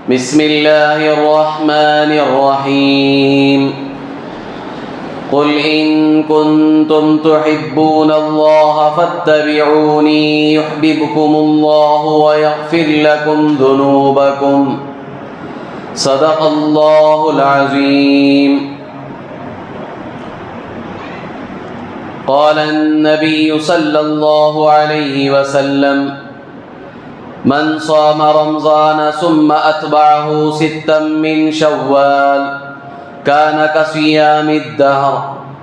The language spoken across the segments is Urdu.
بسم اللہ الرحمن الرحیم قل ان کنتم تحبون اللہ فاتبعونی یحببکم اللہ ویغفر لکم ذنوبکم صدق اللہ العظیم۔ قال النبی صلی اللہ علیہ وسلم من صام رمضان ثم اتبعه ستا من شوال كان كصيام الدهر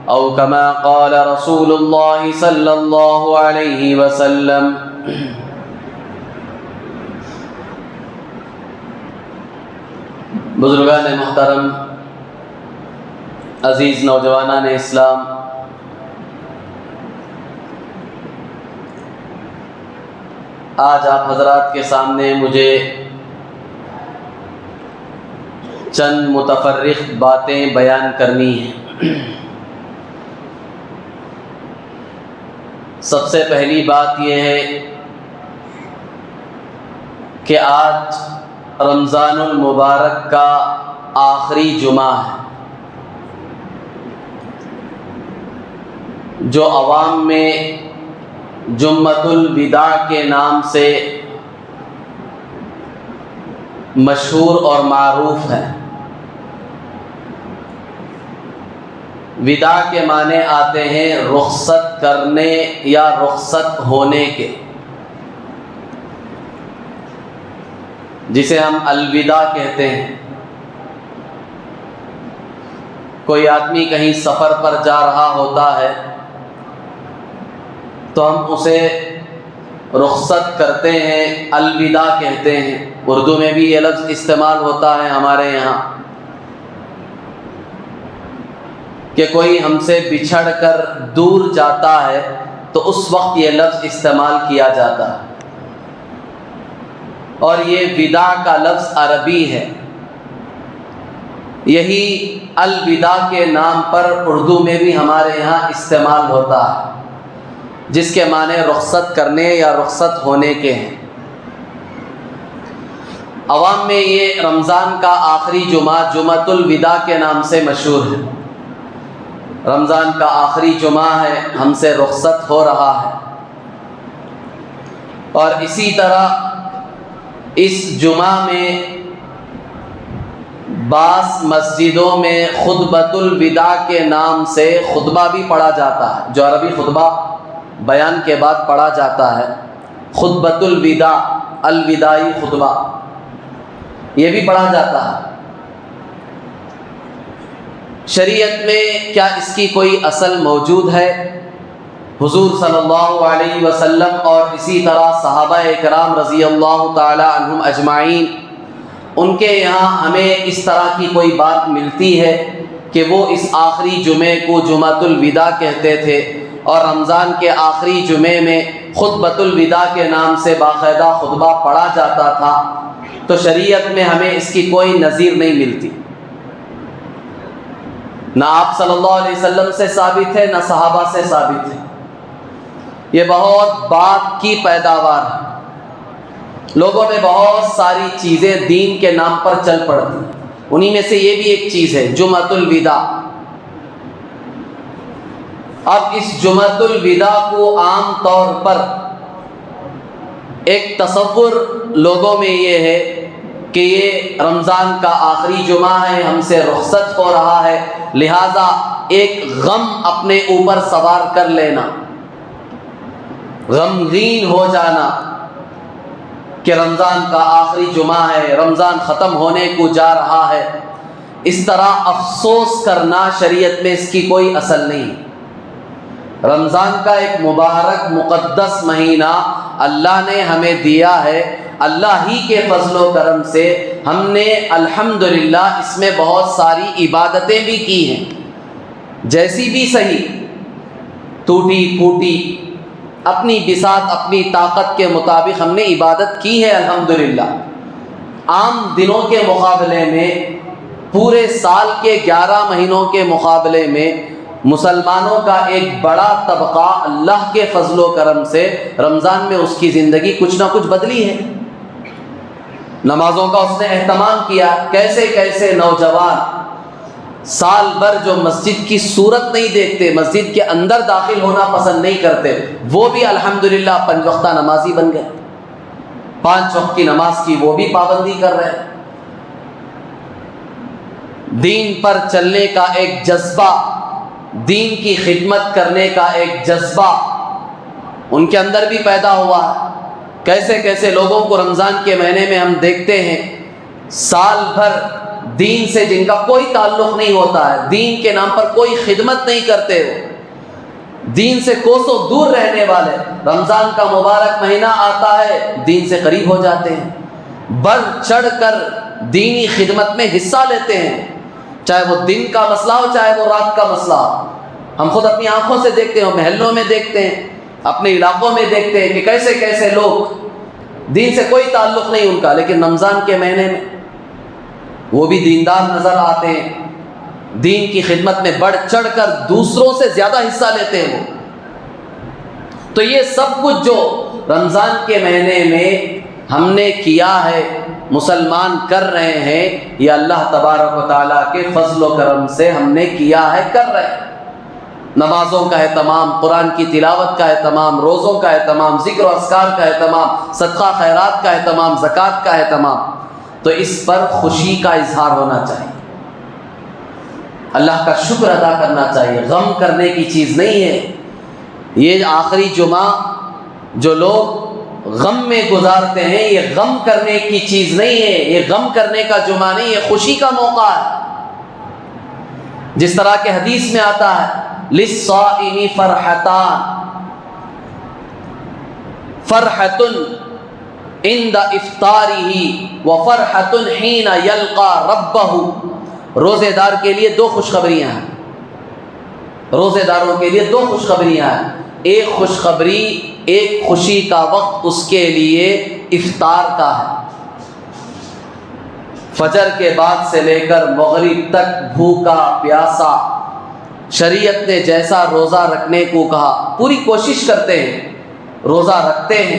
او كما قال رسول الله صلی اللہ علیہ وسلم۔ بزرگان محترم، عزیز نوجوانان اسلام، آج آپ حضرات کے سامنے مجھے چند متفرق باتیں بیان کرنی ہیں۔ سب سے پہلی بات یہ ہے کہ آج رمضان المبارک کا آخری جمعہ ہے، جو عوام میں جمعۃ الوداع کے نام سے مشہور اور معروف ہے۔ وداع کے معنی آتے ہیں رخصت کرنے یا رخصت ہونے کے، جسے ہم الوداع کہتے ہیں۔ کوئی آدمی کہیں سفر پر جا رہا ہوتا ہے تو ہم اسے رخصت کرتے ہیں، الوداع کہتے ہیں۔ اردو میں بھی یہ لفظ استعمال ہوتا ہے ہمارے یہاں کہ کوئی ہم سے بچھڑ کر دور جاتا ہے تو اس وقت یہ لفظ استعمال کیا جاتا ہے، اور یہ وداع کا لفظ عربی ہے۔ یہی الوداع کے نام پر اردو میں بھی ہمارے یہاں استعمال ہوتا ہے، جس کے معنی رخصت کرنے یا رخصت ہونے کے ہیں۔ عوام میں یہ رمضان کا آخری جمعہ جمعۃ الوداع کے نام سے مشہور ہے۔ رمضان کا آخری جمعہ ہے، ہم سے رخصت ہو رہا ہے، اور اسی طرح اس جمعہ میں بعض مسجدوں میں خطبۃ الوداع کے نام سے خطبہ بھی پڑھا جاتا ہے، جو عربی خطبہ بیان کے بعد پڑھا جاتا ہے، خطبۃ الوداع، الوداعی خطبہ، یہ بھی پڑھا جاتا ہے۔ شریعت میں کیا اس کی کوئی اصل موجود ہے؟ حضور صلی اللہ علیہ وسلم اور اسی طرح صحابہ کرام رضی اللہ تعالی عنہم اجمعین، ان کے یہاں ہمیں اس طرح کی کوئی بات ملتی ہے کہ وہ اس آخری جمعے کو جمعۃ الوداع کہتے تھے، اور رمضان کے آخری جمعے میں خطبۃ الوداع کے نام سے باقاعدہ خطبہ پڑھا جاتا تھا؟ تو شریعت میں ہمیں اس کی کوئی نظیر نہیں ملتی، نہ آپ صلی اللہ علیہ وسلم سے ثابت ہے، نہ صحابہ سے ثابت ہے۔ یہ بہت بات کی پیداوار ہے، لوگوں نے بہت ساری چیزیں دین کے نام پر چل پڑتی، انہی میں سے یہ بھی ایک چیز ہے جمعۃ الوداع۔ اب اس جمعۃ الوداع کو عام طور پر ایک تصور لوگوں میں یہ ہے کہ یہ رمضان کا آخری جمعہ ہے، ہم سے رخصت ہو رہا ہے، لہذا ایک غم اپنے اوپر سوار کر لینا، غمگین ہو جانا کہ رمضان کا آخری جمعہ ہے، رمضان ختم ہونے کو جا رہا ہے، اس طرح افسوس کرنا شریعت میں اس کی کوئی اصل نہیں۔ رمضان کا ایک مبارک مقدس مہینہ اللہ نے ہمیں دیا ہے، اللہ ہی کے فضل و کرم سے ہم نے الحمدللہ اس میں بہت ساری عبادتیں بھی کی ہیں، جیسی بھی صحیح، ٹوٹی پھوٹی، اپنی بساط اپنی طاقت کے مطابق ہم نے عبادت کی ہے الحمدللہ۔ عام دنوں کے مقابلے میں، پورے سال کے 11 مہینوں کے مقابلے میں مسلمانوں کا ایک بڑا طبقہ اللہ کے فضل و کرم سے رمضان میں اس کی زندگی کچھ نہ کچھ بدلی ہے۔ نمازوں کا اس نے اہتمام کیا. کیسے کیسے نوجوان سال بھر جو مسجد کی صورت نہیں دیکھتے, مسجد کے اندر داخل ہونا پسند نہیں کرتے, وہ بھی الحمدللہ 5 وقتہ نمازی بن گئے. 5 وقت کی نماز کی وہ بھی پابندی کر رہے ہیں. دین پر چلنے کا ایک جذبہ, دین کی خدمت کرنے کا ایک جذبہ ان کے اندر بھی پیدا ہوا ہے. کیسے کیسے لوگوں کو رمضان کے مہینے میں ہم دیکھتے ہیں سال بھر دین سے جن کا کوئی تعلق نہیں ہوتا ہے, دین کے نام پر کوئی خدمت نہیں کرتے, ہو دین سے کوسوں دور رہنے والے, رمضان کا مبارک مہینہ آتا ہے دین سے قریب ہو جاتے ہیں, بڑھ چڑھ کر دینی خدمت میں حصہ لیتے ہیں, چاہے وہ دن کا مسئلہ ہو چاہے وہ رات کا مسئلہ ہو. ہم خود اپنی آنکھوں سے دیکھتے ہیں, محلوں میں دیکھتے ہیں, اپنے علاقوں میں دیکھتے ہیں کہ کیسے کیسے لوگ دین سے کوئی تعلق نہیں ان کا, لیکن رمضان کے مہینے میں وہ بھی دیندار نظر آتے ہیں, دین کی خدمت میں بڑھ چڑھ کر دوسروں سے زیادہ حصہ لیتے ہیں وہ. تو یہ سب کچھ جو رمضان کے مہینے میں ہم نے کیا ہے, مسلمان کر رہے ہیں, یہ اللہ تبارک و تعالیٰ کے فضل و کرم سے ہم نے کیا ہے, کر رہے ہیں. نمازوں کا اہتمام, قرآن کی تلاوت کا اہتمام, روزوں کا اہتمام, ذکر و اذکار کا اہتمام, صدقہ خیرات کا اہتمام, زکوٰۃ کا اہتمام. تو اس پر خوشی کا اظہار ہونا چاہیے, اللہ کا شکر ادا کرنا چاہیے, غم کرنے کی چیز نہیں ہے. یہ آخری جمعہ جو لوگ غم میں گزارتے ہیں یہ غم کرنے کی چیز نہیں ہے, یہ غم کرنے کا جمعہ نہیں ہے, خوشی کا موقع ہے. جس طرح کہ حدیث میں آتا ہے للصائم فرحتان, فرحۃ عند افطارہ وفرحۃ حین یلقى ربہ. روزے دار کے لیے 2 خوشخبریاں ہیں, روزے داروں کے لیے 2 خوشخبریاں ہیں. ایک خوشخبری, ایک خوشی کا وقت اس کے لیے افطار کا ہے, فجر کے بعد سے لے کر مغرب تک بھوکا پیاسا, شریعت نے جیسا روزہ رکھنے کو کہا پوری کوشش کرتے ہیں, روزہ رکھتے ہیں.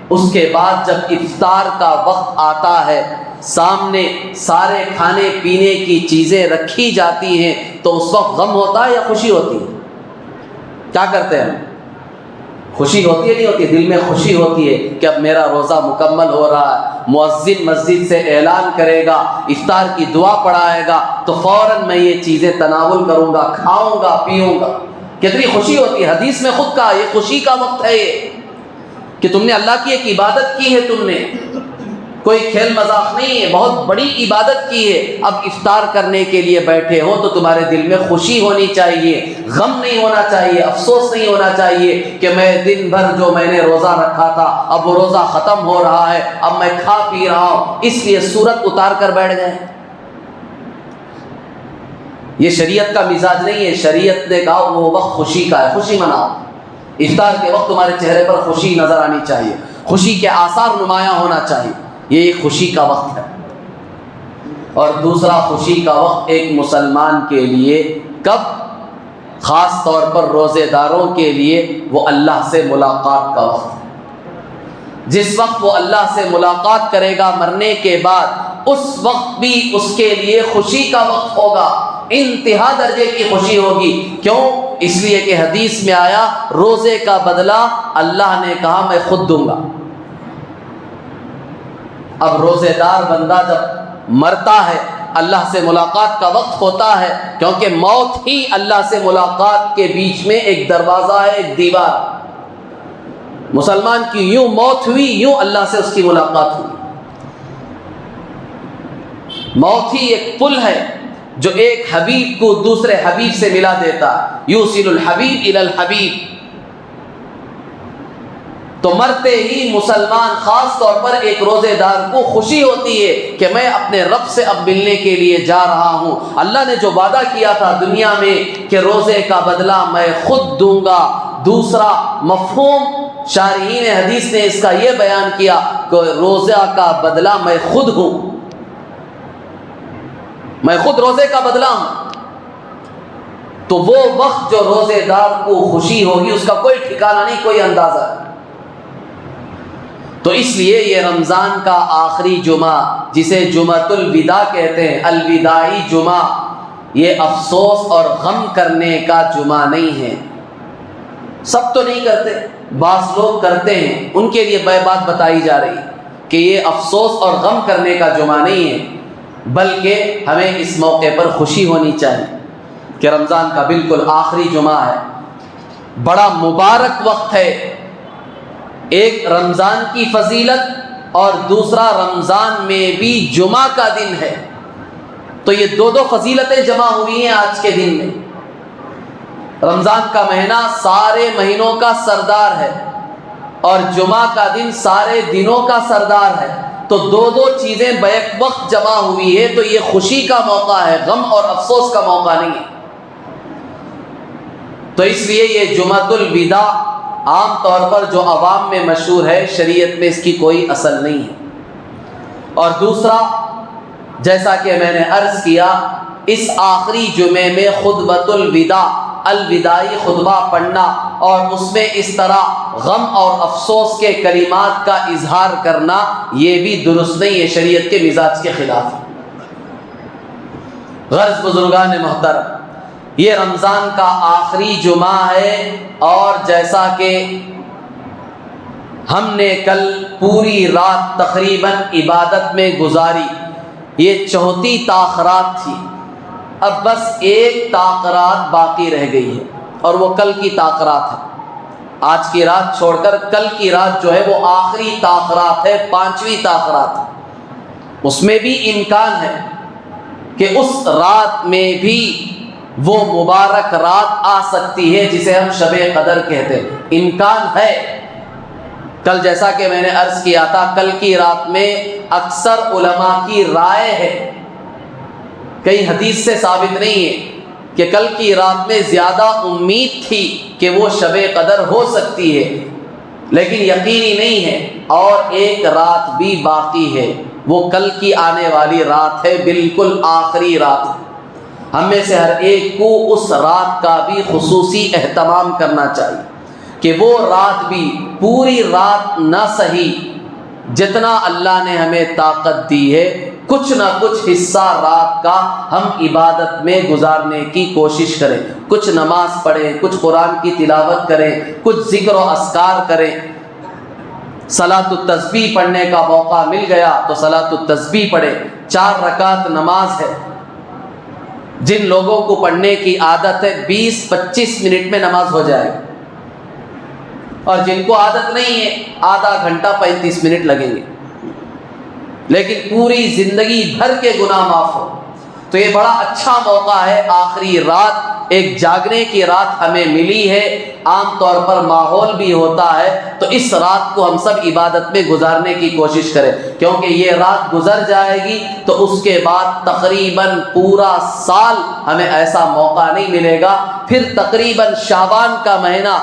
اس کے بعد جب افطار کا وقت آتا ہے, سامنے سارے کھانے پینے کی چیزیں رکھی جاتی ہیں, تو اس وقت غم ہوتا ہے یا خوشی ہوتی ہے؟ کیا کرتے ہیں؟ خوشی ہوتی ہے نہیں ہوتی؟ دل میں خوشی ہوتی ہے کہ اب میرا روزہ مکمل ہو رہا ہے, مؤذن مسجد سے اعلان کرے گا, افطار کی دعا پڑھائے گا, تو فوراً میں یہ چیزیں تناول کروں گا, کھاؤں گا, پیوں گا. کتنی خوشی ہوتی ہے. حدیث میں خود کہا یہ خوشی کا وقت ہے, یہ کہ تم نے اللہ کی ایک عبادت کی ہے, تم نے کوئی کھیل مذاق نہیں ہے, بہت بڑی عبادت کی ہے. اب افطار کرنے کے لیے بیٹھے ہو تو تمہارے دل میں خوشی ہونی چاہیے, غم نہیں ہونا چاہیے, افسوس نہیں ہونا چاہیے کہ میں دن بھر جو میں نے روزہ رکھا تھا اب وہ روزہ ختم ہو رہا ہے, اب میں کھا پی رہا ہوں, اس لیے صورت اتار کر بیٹھ گئے. یہ شریعت کا مزاج نہیں ہے. شریعت نے کہا وہ وقت خوشی کا ہے, خوشی مناؤ. افطار کے وقت تمہارے چہرے پر خوشی نظر آنی چاہیے, خوشی کے آثار نمایاں ہونا چاہیے. یہ ایک خوشی کا وقت ہے. اور دوسرا خوشی کا وقت ایک مسلمان کے لیے کب؟ خاص طور پر روزے داروں کے لیے وہ اللہ سے ملاقات کا وقت ہے. جس وقت وہ اللہ سے ملاقات کرے گا مرنے کے بعد, اس وقت بھی اس کے لیے خوشی کا وقت ہوگا, انتہا درجے کی خوشی ہوگی. کیوں؟ اس لیے کہ حدیث میں آیا روزے کا بدلہ اللہ نے کہا میں خود دوں گا. اب روزے دار بندہ جب مرتا ہے اللہ سے ملاقات کا وقت ہوتا ہے, کیونکہ موت ہی اللہ سے ملاقات کے بیچ میں ایک دروازہ ہے, ایک دیوار. مسلمان کی یوں موت ہوئی, یوں اللہ سے اس کی ملاقات ہوئی. موت ہی ایک پل ہے جو ایک حبیب کو دوسرے حبیب سے ملا دیتا, یوصل الحبیب الی الحبیب. تو مرتے ہی مسلمان خاص طور پر ایک روزے دار کو خوشی ہوتی ہے کہ میں اپنے رب سے اب ملنے کے لیے جا رہا ہوں. اللہ نے جو وعدہ کیا تھا دنیا میں کہ روزے کا بدلہ میں خود دوں گا. دوسرا مفہوم شارحین حدیث نے اس کا یہ بیان کیا کہ روزہ کا بدلہ میں خود ہوں, میں خود روزے کا بدلہ ہوں. تو وہ وقت جو روزے دار کو خوشی ہوگی اس کا کوئی ٹھکانہ نہیں, کوئی اندازہ نہیں. تو اس لیے یہ رمضان کا آخری جمعہ جسے جمعۃ الوداع کہتے ہیں، الوداعی جمعہ، یہ افسوس اور غم کرنے کا جمعہ نہیں ہے۔ سب تو نہیں کرتے، بعض لوگ کرتے ہیں، ان کے لیے بات بتائی جا رہی کہ یہ افسوس اور غم کرنے کا جمعہ نہیں ہے، بلکہ ہمیں اس موقع پر خوشی ہونی چاہیے کہ رمضان کا بالکل آخری جمعہ ہے، بڑا مبارک وقت ہے۔ ایک رمضان کی فضیلت اور دوسرا رمضان میں بھی جمعہ کا دن ہے، تو یہ دو فضیلتیں جمع ہوئی ہیں آج کے دن میں۔ رمضان کا مہینہ سارے مہینوں کا سردار ہے اور جمعہ کا دن سارے دنوں کا سردار ہے، تو دو چیزیں بیک وقت جمع ہوئی ہے، تو یہ خوشی کا موقع ہے، غم اور افسوس کا موقع نہیں ہے۔ تو اس لیے یہ جمعۃ الوداع عام طور پر جو عوام میں مشہور ہے، شریعت میں اس کی کوئی اصل نہیں ہے۔ اور دوسرا، جیسا کہ میں نے عرض کیا، اس آخری جمعے میں خطبۃ الوداع، الوداعی خطبہ پڑھنا اور اس میں اس طرح غم اور افسوس کے کلمات کا اظہار کرنا، یہ بھی درست نہیں ہے، شریعت کے مزاج کے خلاف۔ غرض بزرگان محترم، یہ رمضان کا آخری جمعہ ہے، اور جیسا کہ ہم نے کل پوری رات تقریباً عبادت میں گزاری، یہ 34 تاخرات تھی، اب بس ایک تاخرات باقی رہ گئی ہے، اور وہ کل کی تاخرات ہے۔ آج کی رات چھوڑ کر کل کی رات جو ہے وہ آخری تاخرات ہے، 5ویں تاخرات ہے۔ اس میں بھی امکان ہے کہ اس رات میں بھی وہ مبارک رات آ سکتی ہے جسے ہم شب قدر کہتے ہیں، امکان ہے۔ کل جیسا کہ میں نے عرض کیا تھا، کل کی رات میں اکثر علماء کی رائے ہے، کئی حدیث سے ثابت نہیں ہے کہ کل کی رات میں زیادہ امید تھی کہ وہ شب قدر ہو سکتی ہے، لیکن یقینی نہیں ہے، اور ایک رات بھی باقی ہے، وہ کل کی آنے والی رات ہے، بالکل آخری رات ہے۔ ہم میں سے ہر ایک کو اس رات کا بھی خصوصی اہتمام کرنا چاہیے کہ وہ رات بھی پوری رات نہ صحیح، جتنا اللہ نے ہمیں طاقت دی ہے، کچھ نہ کچھ حصہ رات کا ہم عبادت میں گزارنے کی کوشش کریں، کچھ نماز پڑھیں، کچھ قرآن کی تلاوت کریں، کچھ ذکر و اذکار کریں۔ صلاۃ التسبیح پڑھنے کا موقع مل گیا تو صلاۃ التسبیح پڑھیں، 4 رکعت نماز ہے۔ جن لوگوں کو پڑھنے کی عادت ہے 20-25 منٹ میں نماز ہو جائے گی، اور جن کو عادت نہیں ہے آدھا گھنٹہ 35 منٹ لگیں گے، لیکن پوری زندگی بھر کے گناہ معاف ہو۔ تو یہ بڑا اچھا موقع ہے، آخری رات، ایک جاگنے کی رات ہمیں ملی ہے، عام طور پر ماحول بھی ہوتا ہے، تو اس رات کو ہم سب عبادت میں گزارنے کی کوشش کریں، کیونکہ یہ رات گزر جائے گی تو اس کے بعد تقریباً پورا سال ہمیں ایسا موقع نہیں ملے گا۔ پھر تقریباً شعبان کا مہینہ،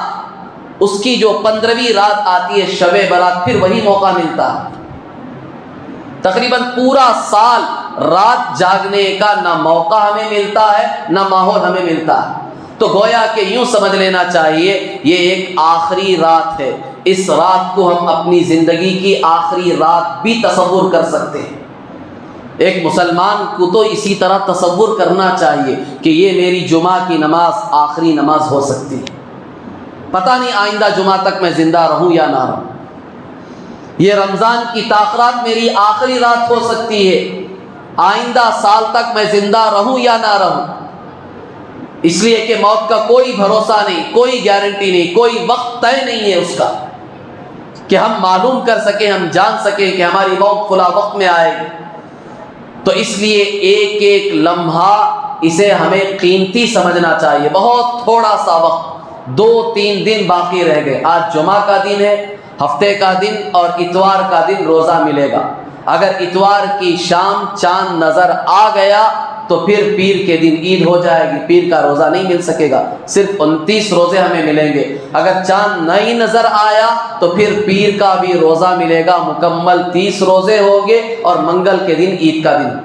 اس کی جو 15ویں رات آتی ہے شب برات، پھر وہی موقع ملتا ہے۔ تقریباً پورا سال رات جاگنے کا نہ موقع ہمیں ملتا ہے، نہ ماحول ہمیں ملتا ہے، تو گویا کہ یوں سمجھ لینا چاہیے یہ ایک آخری رات ہے، اس رات کو ہم اپنی زندگی کی آخری رات بھی تصور کر سکتے ہیں۔ ایک مسلمان کو تو اسی طرح تصور کرنا چاہیے کہ یہ میری جمعہ کی نماز آخری نماز ہو سکتی ہے، پتہ نہیں آئندہ جمعہ تک میں زندہ رہوں یا نہ رہوں، یہ رمضان کی تاخرات میری آخری رات ہو سکتی ہے، آئندہ سال تک میں زندہ رہوں یا نہ رہوں، اس لیے کہ موت کا کوئی بھروسہ نہیں، کوئی گارنٹی نہیں، کوئی وقت طے نہیں ہے اس کا کہ ہم معلوم کر سکیں، ہم جان سکیں کہ ہماری موت فلاں وقت میں آئے گی۔ تو اس لیے ایک ایک لمحہ اسے ہمیں قیمتی سمجھنا چاہیے۔ بہت تھوڑا سا وقت، 2-3 دن باقی رہ گئے، آج جمعہ کا دن ہے، ہفتے کا دن اور اتوار کا دن روزہ ملے گا۔ اگر اتوار کی شام چاند نظر آ گیا تو پھر پیر کے دن عید ہو جائے گی، پیر کا روزہ نہیں مل سکے گا، صرف 29 روزے ہمیں ملیں گے۔ اگر چاند نہیں نظر آیا تو پھر پیر کا بھی روزہ ملے گا، مکمل 30 روزے ہوں گے، اور منگل کے دن عید کا دن۔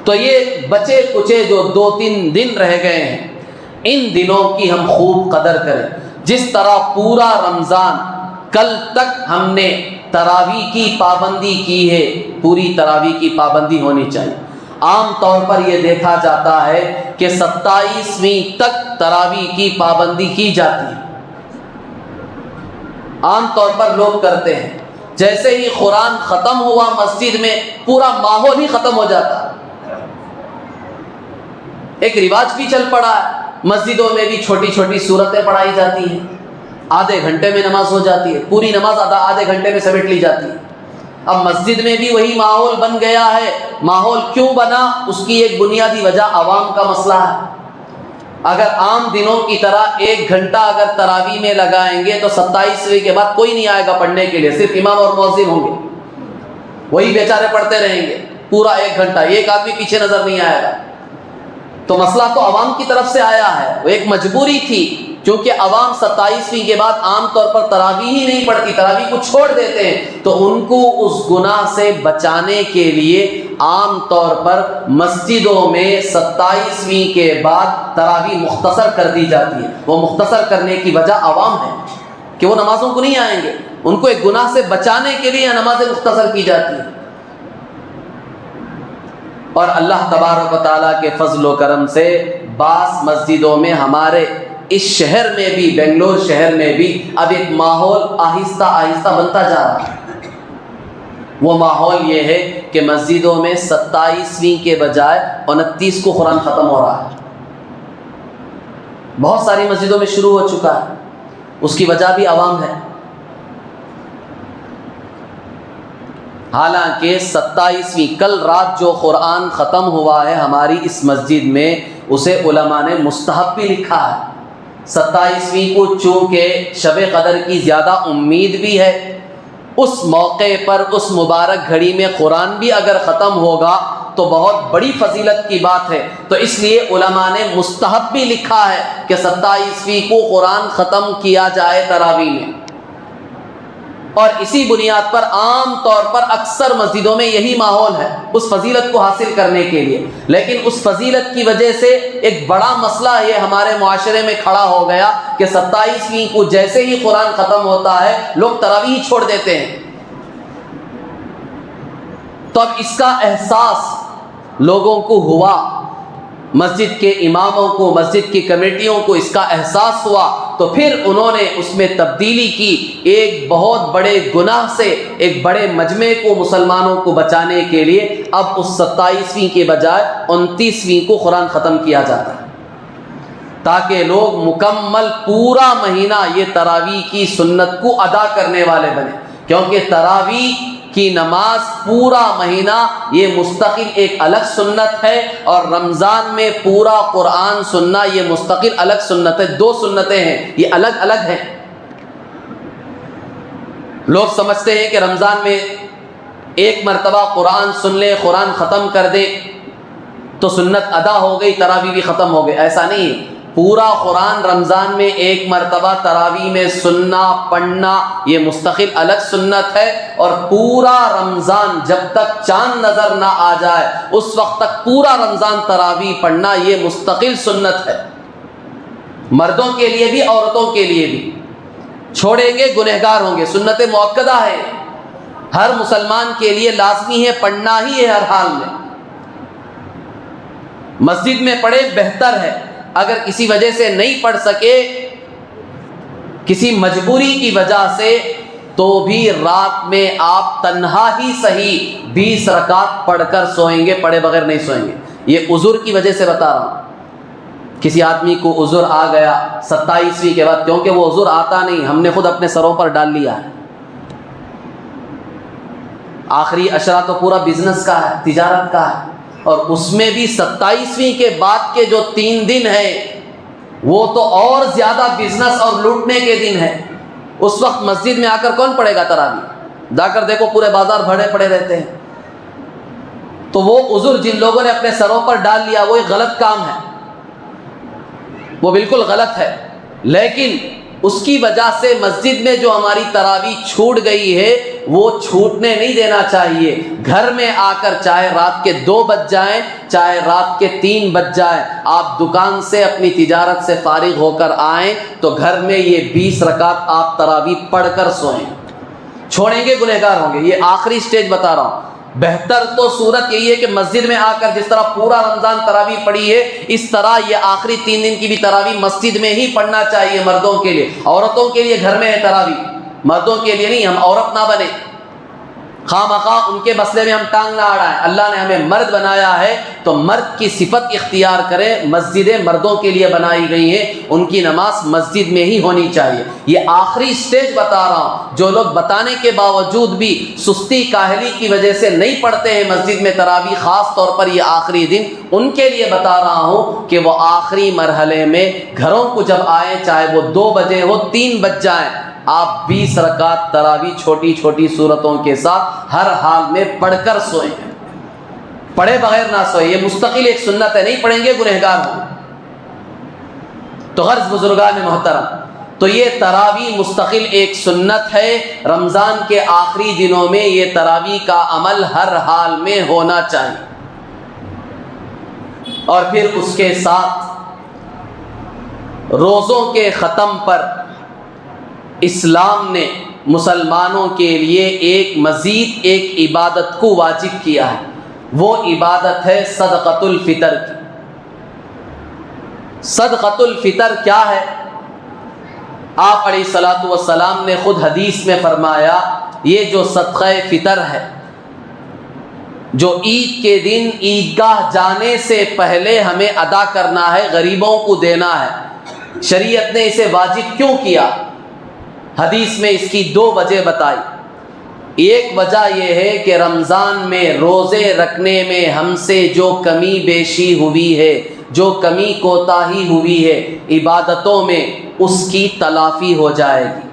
تو یہ بچے کچے جو 2-3 دن رہ گئے ہیں، ان دنوں کی ہم خوب قدر کریں۔ جس طرح پورا رمضان کل تک ہم نے تراویح کی پابندی کی ہے، پوری تراویح کی پابندی ہونی چاہیے۔ عام طور پر یہ دیکھا جاتا ہے کہ 27ویں تک تراویح کی پابندی کی جاتی ہے، عام طور پر لوگ کرتے ہیں۔ جیسے ہی قرآن ختم ہوا مسجد میں پورا ماحول ہی ختم ہو جاتا ہے۔ ایک رواج بھی چل پڑا ہے، مسجدوں میں بھی چھوٹی چھوٹی سورتیں پڑھائی جاتی ہیں، آدھے گھنٹے میں نماز ہو جاتی ہے، پوری نماز آدھے گھنٹے میں سمیٹ لی جاتی ہے۔ اب مسجد میں بھی وہی ماحول بن گیا ہے۔ ماحول کیوں بنا؟ اس کی ایک بنیادی وجہ عوام کا مسئلہ ہے۔ اگر عام دنوں کی طرح 1 گھنٹہ اگر تراویح میں لگائیں گے تو 27ویں کے بعد کوئی نہیں آئے گا پڑھنے کے لیے، صرف امام اور مؤذن ہوں گے، وہی بیچارے پڑھتے رہیں گے پورا 1 گھنٹہ، ایک آدمی پیچھے نظر نہیں آئے گا۔ تو مسئلہ تو عوام کی طرف سے آیا ہے، وہ ایک مجبوری تھی، کیونکہ عوام 27ویں کے بعد عام طور پر تراویح ہی نہیں پڑھتی، تراویح کو چھوڑ دیتے ہیں، تو ان کو اس گناہ سے بچانے کے لیے عام طور پر مسجدوں میں 27ویں کے بعد تراویح مختصر کر دی جاتی ہے۔ وہ مختصر کرنے کی وجہ عوام ہے کہ وہ نمازوں کو نہیں آئیں گے، ان کو ایک گناہ سے بچانے کے لیے نمازیں مختصر کی جاتی ہیں۔ اور اللہ تبارک و تعالیٰ کے فضل و کرم سے بعض مسجدوں میں ہمارے اس شہر میں بھی، بنگلور شہر میں بھی اب ایک ماحول آہستہ آہستہ بنتا جا رہا ہے۔ وہ ماحول یہ ہے کہ مسجدوں میں 27ویں کے بجائے 29 کو قرآن ختم ہو رہا ہے۔ بہت ساری مسجدوں میں شروع ہو چکا ہے، اس کی وجہ بھی عوام ہے۔ حالانکہ 27ویں کل رات جو قرآن ختم ہوا ہے ہماری اس مسجد میں، اسے علماء نے مستحب بھی لکھا ہے۔ 27ویں کو چونکہ شب قدر کی زیادہ امید بھی ہے، اس موقع پر اس مبارک گھڑی میں قرآن بھی اگر ختم ہوگا تو بہت بڑی فضیلت کی بات ہے، تو اس لیے علماء نے مستحب بھی لکھا ہے کہ 27ویں کو قرآن ختم کیا جائے تراویح میں۔ اور اسی بنیاد پر عام طور پر اکثر مسجدوں میں یہی ماحول ہے اس فضیلت کو حاصل کرنے کے لیے۔ لیکن اس فضیلت کی وجہ سے ایک بڑا مسئلہ یہ ہمارے معاشرے میں کھڑا ہو گیا کہ 27ویں کو جیسے ہی قرآن ختم ہوتا ہے لوگ تراویح چھوڑ دیتے ہیں۔ تو اب اس کا احساس لوگوں کو ہوا، مسجد کے اماموں کو، مسجد کی کمیٹیوں کو اس کا احساس ہوا، تو پھر انہوں نے اس میں تبدیلی کی۔ ایک بہت بڑے گناہ سے ایک بڑے مجمع کو، مسلمانوں کو بچانے کے لیے اب اس 27ویں کے بجائے 29ویں کو قرآن ختم کیا جاتا ہے، تاکہ لوگ مکمل پورا مہینہ یہ تراویح کی سنت کو ادا کرنے والے بنے۔ کیونکہ تراویح کی نماز پورا مہینہ یہ مستقل ایک الگ سنت ہے، اور رمضان میں پورا قرآن سننا یہ مستقل الگ سنت ہے۔ 2 سنتیں ہیں، یہ الگ الگ ہیں۔ لوگ سمجھتے ہیں کہ رمضان میں ایک مرتبہ قرآن سن لیں، قرآن ختم کر دیں تو سنت ادا ہو گئی، تراویح بھی ختم ہو گئی۔ ایسا نہیں ہے، پورا قرآن رمضان میں ایک مرتبہ تراویح میں سننا، پڑھنا یہ مستقل الگ سنت ہے، اور پورا رمضان جب تک چاند نظر نہ آ جائے اس وقت تک پورا رمضان تراویح پڑھنا یہ مستقل سنت ہے، مردوں کے لیے بھی عورتوں کے لیے بھی۔ چھوڑیں گے گنہگار ہوں گے، سنت مؤکدہ ہے، ہر مسلمان کے لیے لازمی ہے، پڑھنا ہی ہے ہر حال میں۔ مسجد میں پڑھے بہتر ہے، اگر کسی وجہ سے نہیں پڑھ سکے، کسی مجبوری کی وجہ سے، تو بھی رات میں آپ تنہا ہی صحیح 20 رکعت پڑھ کر سوئیں گے، پڑھے بغیر نہیں سوئیں گے۔ یہ عذر کی وجہ سے بتا رہا ہوں۔ کسی آدمی کو عذر آ گیا 27ویں کے بعد، کیونکہ وہ عذر آتا نہیں، ہم نے خود اپنے سروں پر ڈال لیا ہے۔ آخری عشرہ تو پورا بزنس کا ہے، تجارت کا ہے، اور اس میں بھی 27ویں کے بعد کے جو 3 دن ہیں وہ تو اور زیادہ بزنس اور لوٹنے کے دن ہیں۔ اس وقت مسجد میں آ کر کون پڑھے گا تراویح؟ جا کر دیکھو پورے بازار بھرے پڑے رہتے ہیں۔ تو وہ عذر جن لوگوں نے اپنے سروں پر ڈال لیا وہ ایک غلط کام ہے، وہ بالکل غلط ہے۔ لیکن اس کی وجہ سے مسجد میں جو ہماری تراویح چھوٹ گئی ہے وہ چھوٹنے نہیں دینا چاہیے۔ گھر میں آ کر چاہے رات کے 2 بج جائیں، چاہے رات کے 3 بج جائیں، آپ دکان سے اپنی تجارت سے فارغ ہو کر آئیں تو گھر میں یہ 20 رکعت آپ تراویح پڑھ کر سوئیں۔ چھوڑیں گے گنہگار ہوں گے۔ یہ آخری سٹیج بتا رہا ہوں۔ بہتر تو صورت یہی ہے کہ مسجد میں آ کر جس طرح پورا رمضان تراویح پڑھی ہے، اس طرح یہ آخری 3 دن کی بھی تراویح مسجد میں ہی پڑھنا چاہیے مردوں کے لیے۔ عورتوں کے لیے گھر میں ہے تراویح، مردوں کے لیے نہیں۔ ہم عورت نہ بنے، خواہ مخواہ ان کے مسئلے میں ہم ٹانگ نہ اڑائیں۔ اللہ نے ہمیں مرد بنایا ہے تو مرد کی صفت اختیار کریں۔ مسجدیں مردوں کے لیے بنائی گئی ہیں، ان کی نماز مسجد میں ہی ہونی چاہیے۔ یہ آخری سٹیج بتا رہا ہوں۔ جو لوگ بتانے کے باوجود بھی سستی کاہلی کی وجہ سے نہیں پڑھتے ہیں مسجد میں تراویح، خاص طور پر یہ آخری دن، ان کے لیے بتا رہا ہوں کہ وہ آخری مرحلے میں گھروں کو جب آئیں، چاہے وہ 2 بجے ہو 3 بج جائیں، آپ 20 رکعت تراویح چھوٹی چھوٹی صورتوں کے ساتھ ہر حال میں پڑھ کر سوئیں، پڑھے بغیر نہ سوئیں۔ یہ مستقل ایک سنت ہے، نہیں پڑھیں گے گنہگار ہوں۔ تو غرض بزرگان محترم، تو یہ تراویح مستقل ایک سنت ہے۔ رمضان کے آخری دنوں میں یہ تراویح کا عمل ہر حال میں ہونا چاہیے۔ اور پھر اس کے ساتھ روزوں کے ختم پر اسلام نے مسلمانوں کے لیے مزید ایک عبادت کو واجب کیا ہے۔ وہ عبادت ہے صدقۃ الفطر کی۔ صدقۃ الفطر کیا ہے؟ آپ علیہ الصلوۃ والسلام نے خود حدیث میں فرمایا، یہ جو صدقہ فطر ہے، جو عید کے دن عیدگاہ جانے سے پہلے ہمیں ادا کرنا ہے، غریبوں کو دینا ہے۔ شریعت نے اسے واجب کیوں کیا؟ حدیث میں اس کی 2 وجہ بتائی۔ ایک وجہ یہ ہے کہ رمضان میں روزے رکھنے میں ہم سے جو کمی بیشی ہوئی ہے، جو کمی کوتاہی ہوئی ہے عبادتوں میں، اس کی تلافی ہو جائے گی،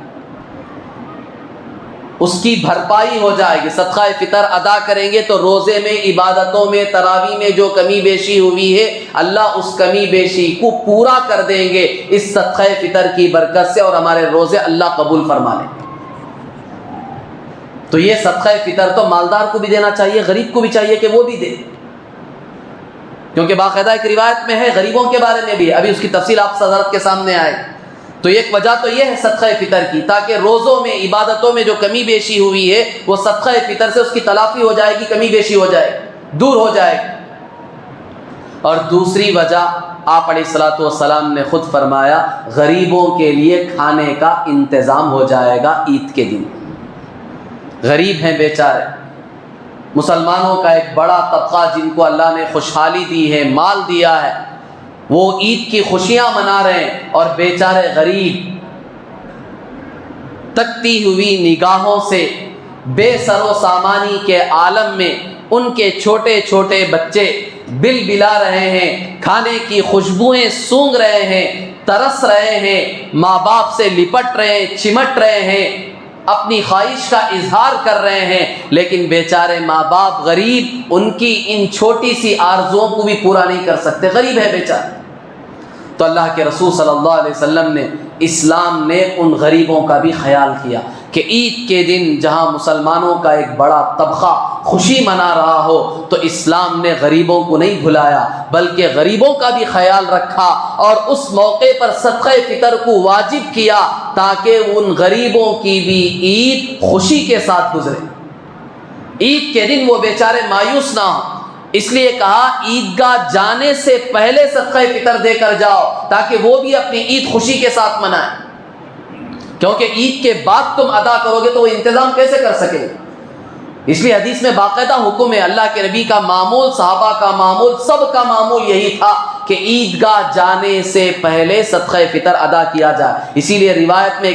اس کی بھرپائی ہو جائے گی۔ صدقہ فطر ادا کریں گے تو روزے میں، عبادتوں میں، تراویح میں جو کمی بیشی ہوئی ہے، اللہ اس کمی بیشی کو پورا کر دیں گے اس صدقہ فطر کی برکت سے، اور ہمارے روزے اللہ قبول فرما لیں۔ تو یہ صدقہ فطر تو مالدار کو بھی دینا چاہیے، غریب کو بھی چاہیے کہ وہ بھی دے، کیونکہ باقاعدہ ایک روایت میں ہے غریبوں کے بارے میں بھی، ابھی اس کی تفصیل آپ حضرت کے سامنے آئے۔ تو ایک وجہ تو یہ ہے صدقہ فطر کی، تاکہ روزوں میں، عبادتوں میں جو کمی بیشی ہوئی ہے وہ صدقہ فطر سے اس کی تلافی ہو جائے گی، کمی بیشی ہو جائے گی، دور ہو جائے گی۔ اور دوسری وجہ آپ علیہ الصلوۃ والسلام نے خود فرمایا، غریبوں کے لیے کھانے کا انتظام ہو جائے گا عید کے دن۔ غریب ہیں بیچارے، مسلمانوں کا ایک بڑا طبقہ جن کو اللہ نے خوشحالی دی ہے، مال دیا ہے، وہ عید کی خوشیاں منا رہے ہیں، اور بیچارے غریب تکتی ہوئی نگاہوں سے بے سر و سامانی کے عالم میں ان کے چھوٹے چھوٹے بچے بل بلا رہے ہیں، کھانے کی خوشبوئیں سونگھ رہے ہیں، ترس رہے ہیں، ماں باپ سے لپٹ رہے ہیں، چمٹ رہے ہیں، اپنی خواہش کا اظہار کر رہے ہیں، لیکن بیچارے ماں باپ غریب ان کی ان چھوٹی سی آرزوؤں کو بھی پورا نہیں کر سکتے، غریب ہے بیچارے۔ تو اللہ کے رسول صلی اللہ علیہ وسلم نے، اسلام نے ان غریبوں کا بھی خیال کیا کہ عید کے دن جہاں مسلمانوں کا ایک بڑا طبقہ خوشی منا رہا ہو، تو اسلام نے غریبوں کو نہیں بھلایا بلکہ غریبوں کا بھی خیال رکھا، اور اس موقع پر صدقہ فطر کو واجب کیا تاکہ ان غریبوں کی بھی عید خوشی کے ساتھ گزرے، عید کے دن وہ بیچارے مایوس نہ ہوں۔ اس لیے کہا عیدگاہ جانے سے پہلے صدقہ فطر دے کر جاؤ تاکہ وہ بھی اپنی عید خوشی کے ساتھ منائیں، کیونکہ عید کے بعد تم ادا کرو گے تو وہ انتظام کیسے کر سکے؟ اس لیے حدیث میں باقاعدہ حکم ہے، اللہ کے نبی کا معمول، صحابہ کا معمول، سب کا معمول یہی تھا کہ عیدگاہ جانے سے پہلے صدقہ فطر ادا کیا جائے۔ اسی لیے ایک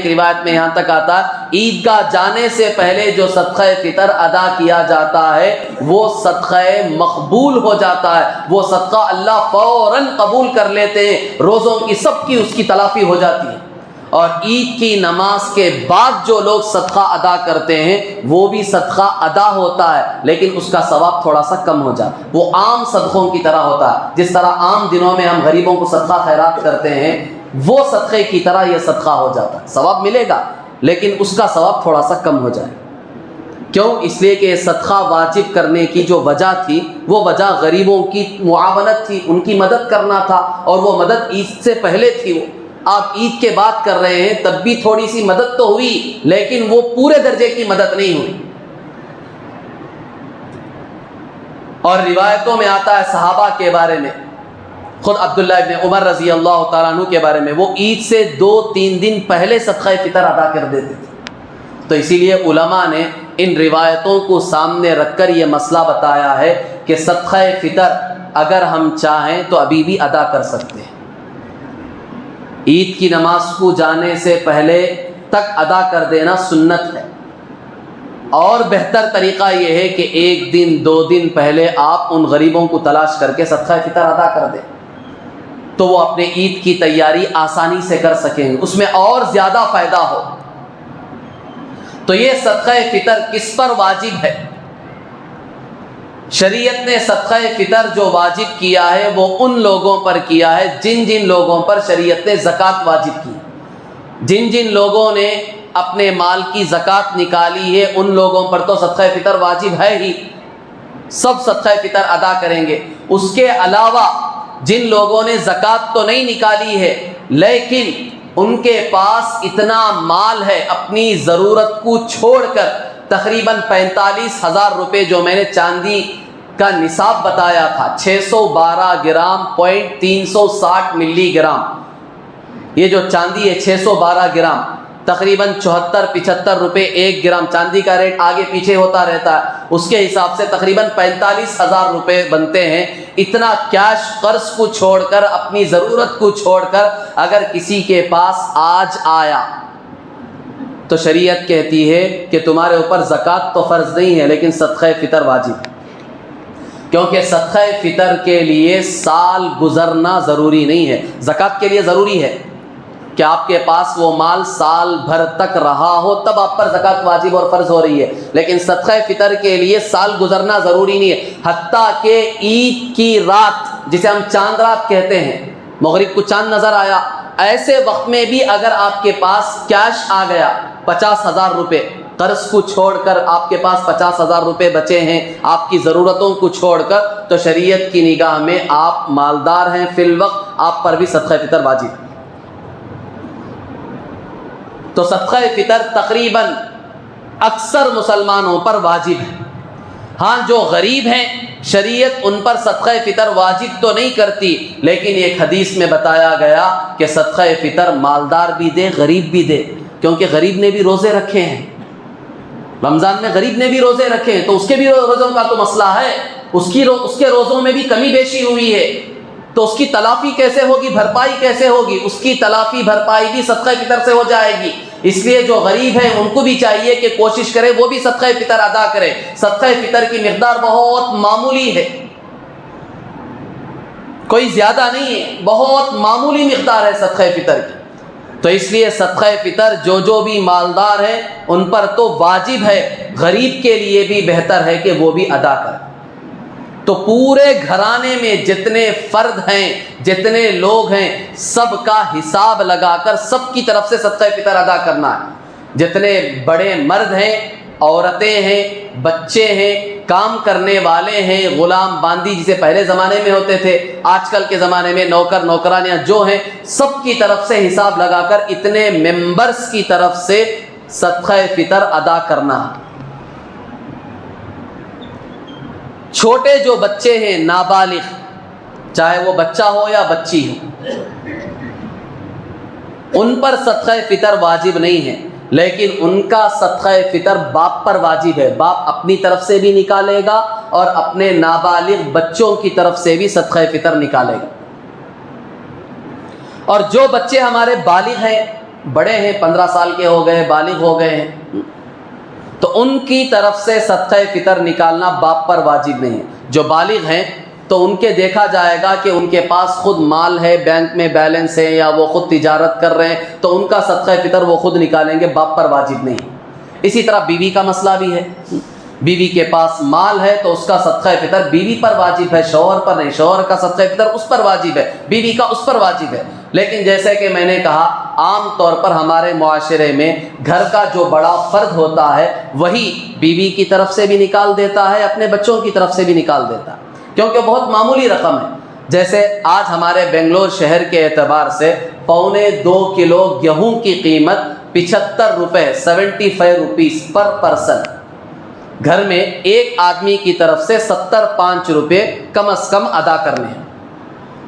روایت میں یہاں تک آتا ہے، عیدگاہ جانے سے پہلے جو صدقہ فطر ادا کیا جاتا ہے وہ صدقہ مقبول ہو جاتا ہے، وہ صدقہ اللہ فوراً قبول کر لیتے ہیں، روزوں کی سب کی اس کی تلافی ہو جاتی ہے۔ اور عید کی نماز کے بعد جو لوگ صدقہ ادا کرتے ہیں وہ بھی صدقہ ادا ہوتا ہے، لیکن اس کا ثواب تھوڑا سا کم ہو جاتا ہے، وہ عام صدقوں کی طرح ہوتا ہے۔ جس طرح عام دنوں میں ہم غریبوں کو صدقہ خیرات کرتے ہیں، وہ صدقے کی طرح یہ صدقہ ہو جاتا ہے، ثواب ملے گا لیکن اس کا ثواب تھوڑا سا کم ہو جائے. کیوں؟ اس لیے کہ صدقہ واجب کرنے کی جو وجہ تھی وہ وجہ غریبوں کی معاونت تھی، ان کی مدد کرنا تھا، اور وہ مدد عید سے پہلے تھی. وہ آپ عید کے بعد کر رہے ہیں تب بھی تھوڑی سی مدد تو ہوئی لیکن وہ پورے درجے کی مدد نہیں ہوئی. اور روایتوں میں آتا ہے صحابہ کے بارے میں، خود عبداللہ ابن عمر رضی اللہ تعالیٰ عنہ کے بارے میں، وہ عید سے 2-3 دن پہلے صدقہ فطر ادا کر دیتے تھے. تو اسی لیے علماء نے ان روایتوں کو سامنے رکھ کر یہ مسئلہ بتایا ہے کہ صدقہ فطر اگر ہم چاہیں تو ابھی بھی ادا کر سکتے ہیں. عید کی نماز کو جانے سے پہلے تک ادا کر دینا سنت ہے، اور بہتر طریقہ یہ ہے کہ 1 دن 2 دن پہلے آپ ان غریبوں کو تلاش کر کے صدقہ فطر ادا کر دیں تو وہ اپنے عید کی تیاری آسانی سے کر سکیں گے، اس میں اور زیادہ فائدہ ہو. تو یہ صدقہ فطر کس پر واجب ہے؟ شریعت نے صدقہ فطر جو واجب کیا ہے وہ ان لوگوں پر کیا ہے جن لوگوں پر شریعت نے زکوٰۃ واجب کی. جن لوگوں نے اپنے مال کی زکوٰۃ نکالی ہے ان لوگوں پر تو صدقہ فطر واجب ہے ہی، سب صدقہ فطر ادا کریں گے. اس کے علاوہ جن لوگوں نے زکوٰۃ تو نہیں نکالی ہے لیکن ان کے پاس اتنا مال ہے اپنی ضرورت کو چھوڑ کر، تقریباً 45,000 روپے جو میں نے چاندی کا نصاب بتایا تھا، 612 گرام 360 ملی گرام، یہ جو چاندی ہے 612 گرام، تقریباً 74-75 روپے 1 گرام. چاندی کا ریٹ آگے پیچھے ہوتا رہتا ہے، اس کے حساب سے تقریباً 45,000 روپے بنتے ہیں. اتنا کیش قرض کو چھوڑ کر، اپنی ضرورت کو چھوڑ کر اگر کسی کے پاس آج آیا تو شریعت کہتی ہے کہ تمہارے اوپر زکوٰۃ تو فرض نہیں ہے لیکن صدقہ فطر واجب ہے، کیونکہ صدقہ فطر کے لیے سال گزرنا ضروری نہیں ہے. زکوٰۃ کے لیے ضروری ہے کہ آپ کے پاس وہ مال سال بھر تک رہا ہو تب آپ پر زکوٰۃ واجب اور فرض ہو رہی ہے، لیکن صدقہ فطر کے لیے سال گزرنا ضروری نہیں ہے. حتیٰ کہ عید کی رات جسے ہم چاند رات کہتے ہیں، مغرب کو چاند نظر آیا، ایسے وقت میں بھی اگر آپ کے پاس کیش آ گیا 50,000 روپے، قرض کو چھوڑ کر آپ کے پاس 50,000 روپے بچے ہیں آپ کی ضرورتوں کو چھوڑ کر، تو شریعت کی نگاہ میں آپ مالدار ہیں، فی الوقت آپ پر بھی صدقہ فطر واجب ہے. تو صدقہ فطر تقریباً اکثر مسلمانوں پر واجب ہے. ہاں جو غریب ہیں شریعت ان پر صدقہ فطر واجب تو نہیں کرتی، لیکن ایک حدیث میں بتایا گیا کہ صدقہ فطر مالدار بھی دے غریب بھی دے، کیونکہ غریب نے بھی روزے رکھے ہیں. رمضان میں غریب نے بھی روزے رکھے ہیں تو اس کے بھی روزوں کا تو مسئلہ ہے، اس کے روزوں میں بھی کمی بیشی ہوئی ہے تو اس کی تلافی کیسے ہوگی، بھرپائی کیسے ہوگی؟ اس کی تلافی بھرپائی بھی صدقہ فطر سے ہو جائے گی. اس لیے جو غریب ہیں ان کو بھی چاہیے کہ کوشش کرے وہ بھی صدقہ فطر ادا کرے. صدقہ فطر کی مقدار بہت معمولی ہے، کوئی زیادہ نہیں ہے، بہت معمولی مقدار ہے صدقہ فطر کی. تو اس لیے صدقہ فطر جو بھی مالدار ہیں ان پر تو واجب ہے، غریب کے لیے بھی بہتر ہے کہ وہ بھی ادا کرے. تو پورے گھرانے میں جتنے فرد ہیں، جتنے لوگ ہیں، سب کا حساب لگا کر سب کی طرف سے صدقہ فطر ادا کرنا ہے. جتنے بڑے مرد ہیں، عورتیں ہیں، بچے ہیں، کام کرنے والے ہیں، غلام باندی جسے پہلے زمانے میں ہوتے تھے، آج کل کے زمانے میں نوکر نوکرانیاں جو ہیں، سب کی طرف سے حساب لگا کر اتنے ممبرز کی طرف سے صدقہ فطر ادا کرنا. چھوٹے جو بچے ہیں نابالغ، چاہے وہ بچہ ہو یا بچی ہو، ان پر صدقہ فطر واجب نہیں ہے، لیکن ان کا صدقہ فطر باپ پر واجب ہے. باپ اپنی طرف سے بھی نکالے گا اور اپنے نابالغ بچوں کی طرف سے بھی صدقہ فطر نکالے گا. اور جو بچے ہمارے بالغ ہیں، بڑے ہیں، 15 سال کے ہو گئے، بالغ ہو گئے ہیں، تو ان کی طرف سے صدقہ فطر نکالنا باپ پر واجب نہیں ہے. جو بالغ ہیں تو ان کے دیکھا جائے گا کہ ان کے پاس خود مال ہے، بینک میں بیلنس ہے، یا وہ خود تجارت کر رہے ہیں، تو ان کا صدقہ فطر وہ خود نکالیں گے، باپ پر واجب نہیں. اسی طرح بیوی کا مسئلہ بھی ہے، بیوی کے پاس مال ہے تو اس کا صدقہ فطر بیوی پر واجب ہے، شوہر پر نہیں. شوہر کا صدقہ فطر اس پر واجب ہے، بیوی کا اس پر واجب ہے. لیکن جیسے کہ میں نے کہا عام طور پر ہمارے معاشرے میں گھر کا جو بڑا فرد ہوتا ہے وہی بیوی کی طرف سے بھی نکال دیتا ہے، اپنے بچوں کی طرف سے بھی نکال دیتا ہے، کیونکہ بہت معمولی رقم ہے۔ جیسے آج ہمارے بنگلور شہر کے اعتبار سے 2.25 کلو گیہوں کی قیمت 75 روپے 75 روپیز پر پرسن، گھر میں ایک آدمی کی طرف سے 75 روپے کم از کم ادا کرنے ہیں۔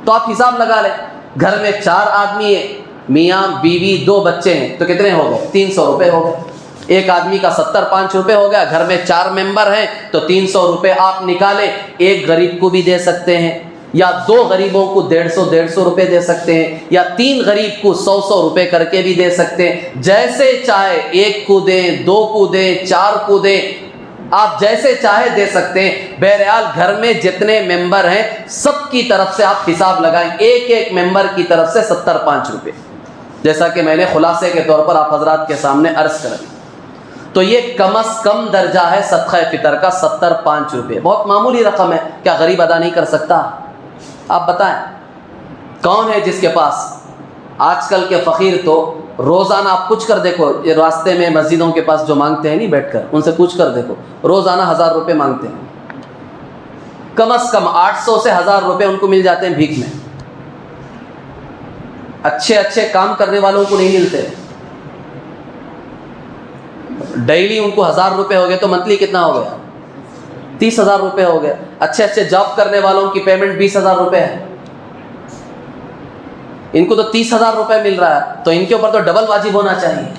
تو آپ حساب لگا لیں، گھر میں 4 آدمی ہیں، میاں بیوی 2 بچے ہیں، تو کتنے ہو گئے؟ 300 روپے ہو گئے۔ ایک آدمی کا 75 روپے ہو گیا، گھر میں 4 ممبر ہیں تو 300 روپے آپ نکالیں، ایک غریب کو بھی دے سکتے ہیں، یا 2 غریبوں کو 150 روپے دے سکتے ہیں، یا 3 غریب کو 100 روپے کر کے بھی دے سکتے ہیں، جیسے چاہے 1 کو دیں، 2 کو دیں، 4 کو دیں، آپ جیسے چاہے دے سکتے ہیں۔ بہرحال گھر میں جتنے ممبر ہیں سب کی طرف سے آپ حساب لگائیں، ایک ممبر کی طرف سے 75 روپے، جیسا کہ میں نے خلاصے کے طور پر آپ حضرات کے سامنے عرض کر دی۔ تو یہ کم از کم درجہ ہے صدقہ فطر کا 75 روپے، بہت معمولی رقم ہے، کیا غریب ادا نہیں کر سکتا؟ آپ بتائیں کون ہے جس کے پاس؟ آج کل کے فقیر تو روزانہ آپ پوچھ کر دیکھو، یہ راستے میں مسجدوں کے پاس جو مانگتے ہیں نہیں بیٹھ کر، ان سے پوچھ کر دیکھو، روزانہ 1000 روپے مانگتے ہیں، کم از کم 800 سے 1000 روپے ان کو مل جاتے ہیں بھیک میں۔ اچھے کام کرنے والوں کو نہیں ملتے، ڈیلی ان کو 1000 روپے ہو گئے تو منتھلی کتنا ہو گیا؟ 30,000 روپے ہو گئے۔ اچھے جاب کرنے والوں کی پیمنٹ 20,000 روپے ہے، ان کو تو 30,000 روپے مل رہا ہے، تو ان کے اوپر تو ڈبل واجب ہونا چاہیے۔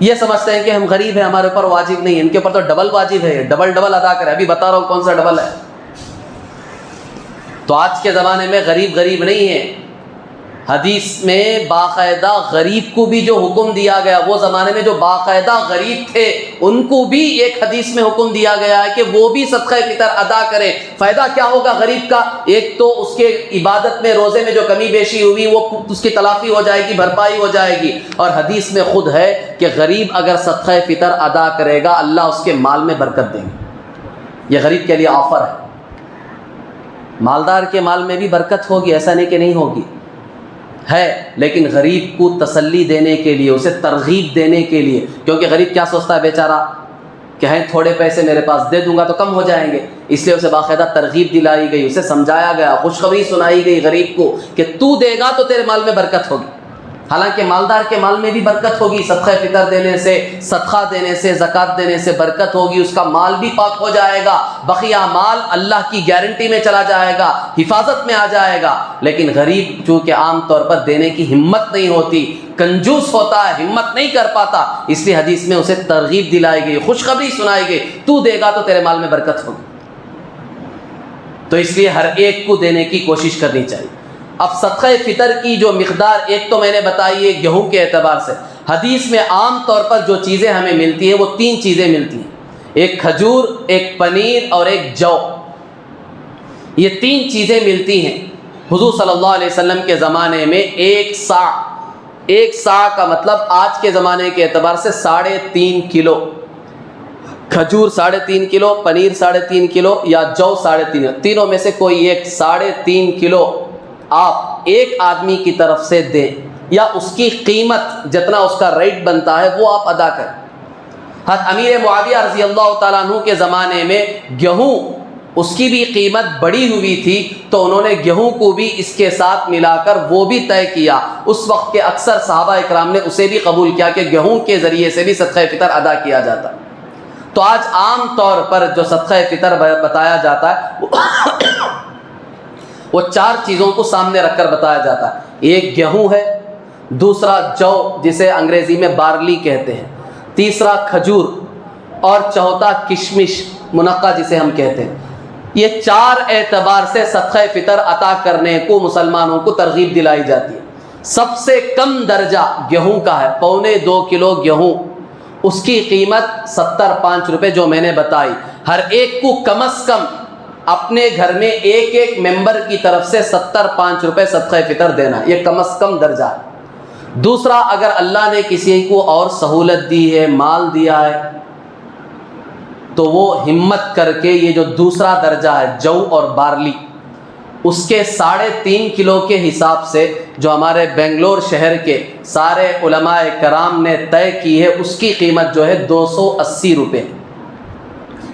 یہ سمجھتے ہیں کہ ہم غریب ہیں ہمارے اوپر واجب نہیں، ان کے اوپر تو ڈبل واجب ہے، ڈبل ادا کرے۔ ابھی بتا رہا ہوں کون سا ڈبل ہے۔ تو آج کے زمانے میں غریب نہیں ہے، حدیث میں باقاعدہ غریب کو بھی جو حکم دیا گیا، وہ زمانے میں جو باقاعدہ غریب تھے ان کو بھی ایک حدیث میں حکم دیا گیا ہے کہ وہ بھی صدقہ فطر ادا کریں۔ فائدہ کیا ہوگا غریب کا؟ ایک تو اس کے عبادت میں، روزے میں جو کمی بیشی ہوئی وہ اس کی تلافی ہو جائے گی، بھرپائی ہو جائے گی، اور حدیث میں خود ہے کہ غریب اگر صدقہ فطر ادا کرے گا اللہ اس کے مال میں برکت دیں گے۔ یہ غریب کے لیے آفر ہے۔ مالدار کے مال میں بھی برکت ہوگی، ایسا نہیں کہ نہیں ہوگی، ہے، لیکن غریب کو تسلی دینے کے لیے، اسے ترغیب دینے کے لیے، کیونکہ غریب کیا سوچتا ہے بیچارہ کہ ہیں تھوڑے پیسے میرے پاس، دے دوں گا تو کم ہو جائیں گے، اس لیے اسے باقاعدہ ترغیب دلائی گئی، اسے سمجھایا گیا، خوشخبری سنائی گئی غریب کو کہ تو دے گا تو تیرے مال میں برکت ہوگی۔ حالانکہ مالدار کے مال میں بھی برکت ہوگی، صدقہ فطر دینے سے، صدقہ دینے سے، زکوٰۃ دینے سے برکت ہوگی، اس کا مال بھی پاک ہو جائے گا، بقیہ مال اللہ کی گارنٹی میں چلا جائے گا، حفاظت میں آ جائے گا۔ لیکن غریب چونکہ عام طور پر دینے کی ہمت نہیں ہوتی، کنجوس ہوتا ہے، ہمت نہیں کر پاتا، اس لیے حدیث میں اسے ترغیب دلائی گئی، خوشخبری سنائی گئی، تو دے گا تو تیرے مال میں برکت ہوگی۔ تو اس لیے ہر ایک کو دینے کی کوشش کرنی چاہیے۔ اب صدقہ فطر کی جو مقدار، ایک تو میں نے بتائی ہے گیہوں کے اعتبار سے، حدیث میں عام طور پر جو چیزیں ہمیں ملتی ہیں وہ 3 چیزیں ملتی ہیں، ایک کھجور، ایک پنیر اور ایک جو، یہ 3 چیزیں ملتی ہیں۔ حضور صلی اللہ علیہ وسلم کے زمانے میں ایک سا کا مطلب آج کے زمانے کے اعتبار سے 3.5 کلو کھجور، 3.5 کلو پنیر، 3.5 کلو یا جو 3.5، تینوں میں سے کوئی ایک 3.5 کلو آپ ایک آدمی کی طرف سے دیں، یا اس کی قیمت جتنا اس کا ریٹ بنتا ہے وہ آپ ادا کریں۔ حضرت امیر معاویہ رضی اللہ تعالیٰ عنہ کے زمانے میں گیہوں، اس کی بھی قیمت بڑی ہوئی تھی، تو انہوں نے گیہوں کو بھی اس کے ساتھ ملا کر وہ بھی طے کیا۔ اس وقت کے اکثر صحابہ اکرام نے اسے بھی قبول کیا کہ گیہوں کے ذریعے سے بھی صدقہ فطر ادا کیا جاتا۔ تو آج عام طور پر جو صدقہ فطر بتایا جاتا ہے وہ 4 چیزوں کو سامنے رکھ کر بتایا جاتا ہے۔ ایک گیہوں ہے، دوسرا جو جسے انگریزی میں بارلی کہتے ہیں، تیسرا کھجور، اور چوتھا کشمش منقع جسے ہم کہتے ہیں۔ یہ 4 اعتبار سے صدقہ فطر عطا کرنے کو مسلمانوں کو ترغیب دلائی جاتی ہے۔ سب سے کم درجہ گیہوں کا ہے، 2.25 کلو گیہوں، اس کی قیمت 75 روپے جو میں نے بتائی۔ ہر ایک کو کم از کم اپنے گھر میں ایک ممبر کی طرف سے 75 روپے صدقہ فطر دینا، یہ کم از کم درجہ ہے۔ دوسرا، اگر اللہ نے کسی کو اور سہولت دی ہے، مال دیا ہے، تو وہ ہمت کر کے یہ جو دوسرا درجہ ہے جو اور بارلی، اس کے 3.5 کلو کے حساب سے جو ہمارے بنگلور شہر کے سارے علماء کرام نے طے کی ہے، اس کی قیمت جو ہے 280 روپے،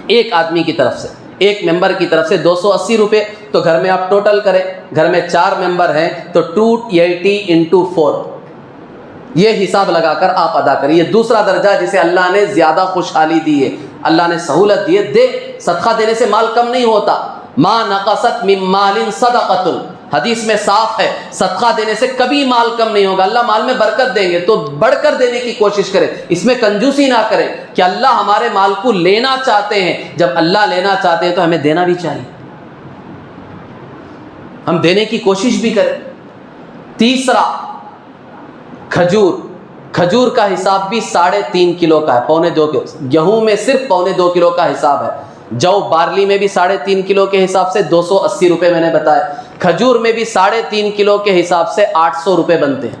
ایک آدمی کی طرف سے، ایک ممبر کی طرف سے 280 روپے۔ تو گھر میں آپ ٹوٹل کریں، گھر میں 4 ممبر ہیں تو 280 × 4، یہ حساب لگا کر آپ ادا کریں۔ یہ دوسرا درجہ جسے اللہ نے زیادہ خوشحالی دی ہے، اللہ نے سہولت دی ہے۔ دے، صدقہ دینے سے مال کم نہیں ہوتا۔ ما نقصت من مال صدقۃ، حدیث میں صاف ہے، صدقہ دینے سے کبھی مال کم نہیں ہوگا، اللہ مال میں برکت دیں گے۔ تو بڑھ کر دینے کی کوشش کریں، اس میں کنجوسی نہ کریں کہ اللہ ہمارے مال کو لینا چاہتے ہیں۔ جب اللہ لینا چاہتے ہیں تو ہمیں دینا بھی چاہیے، ہم دینے کی کوشش بھی کریں۔ تیسرا، کھجور کا حساب بھی 3.5 کلو کا ہے، 2.25 کلو۔ گیہوں میں صرف 2.25 کلو کا حساب ہے، جو بارلی میں بھی 3.5 کلو کے حساب سے 280 روپے میں نے بتایا، کھجور میں بھی 3.5 کلو کے حساب سے 800 روپے بنتے ہیں۔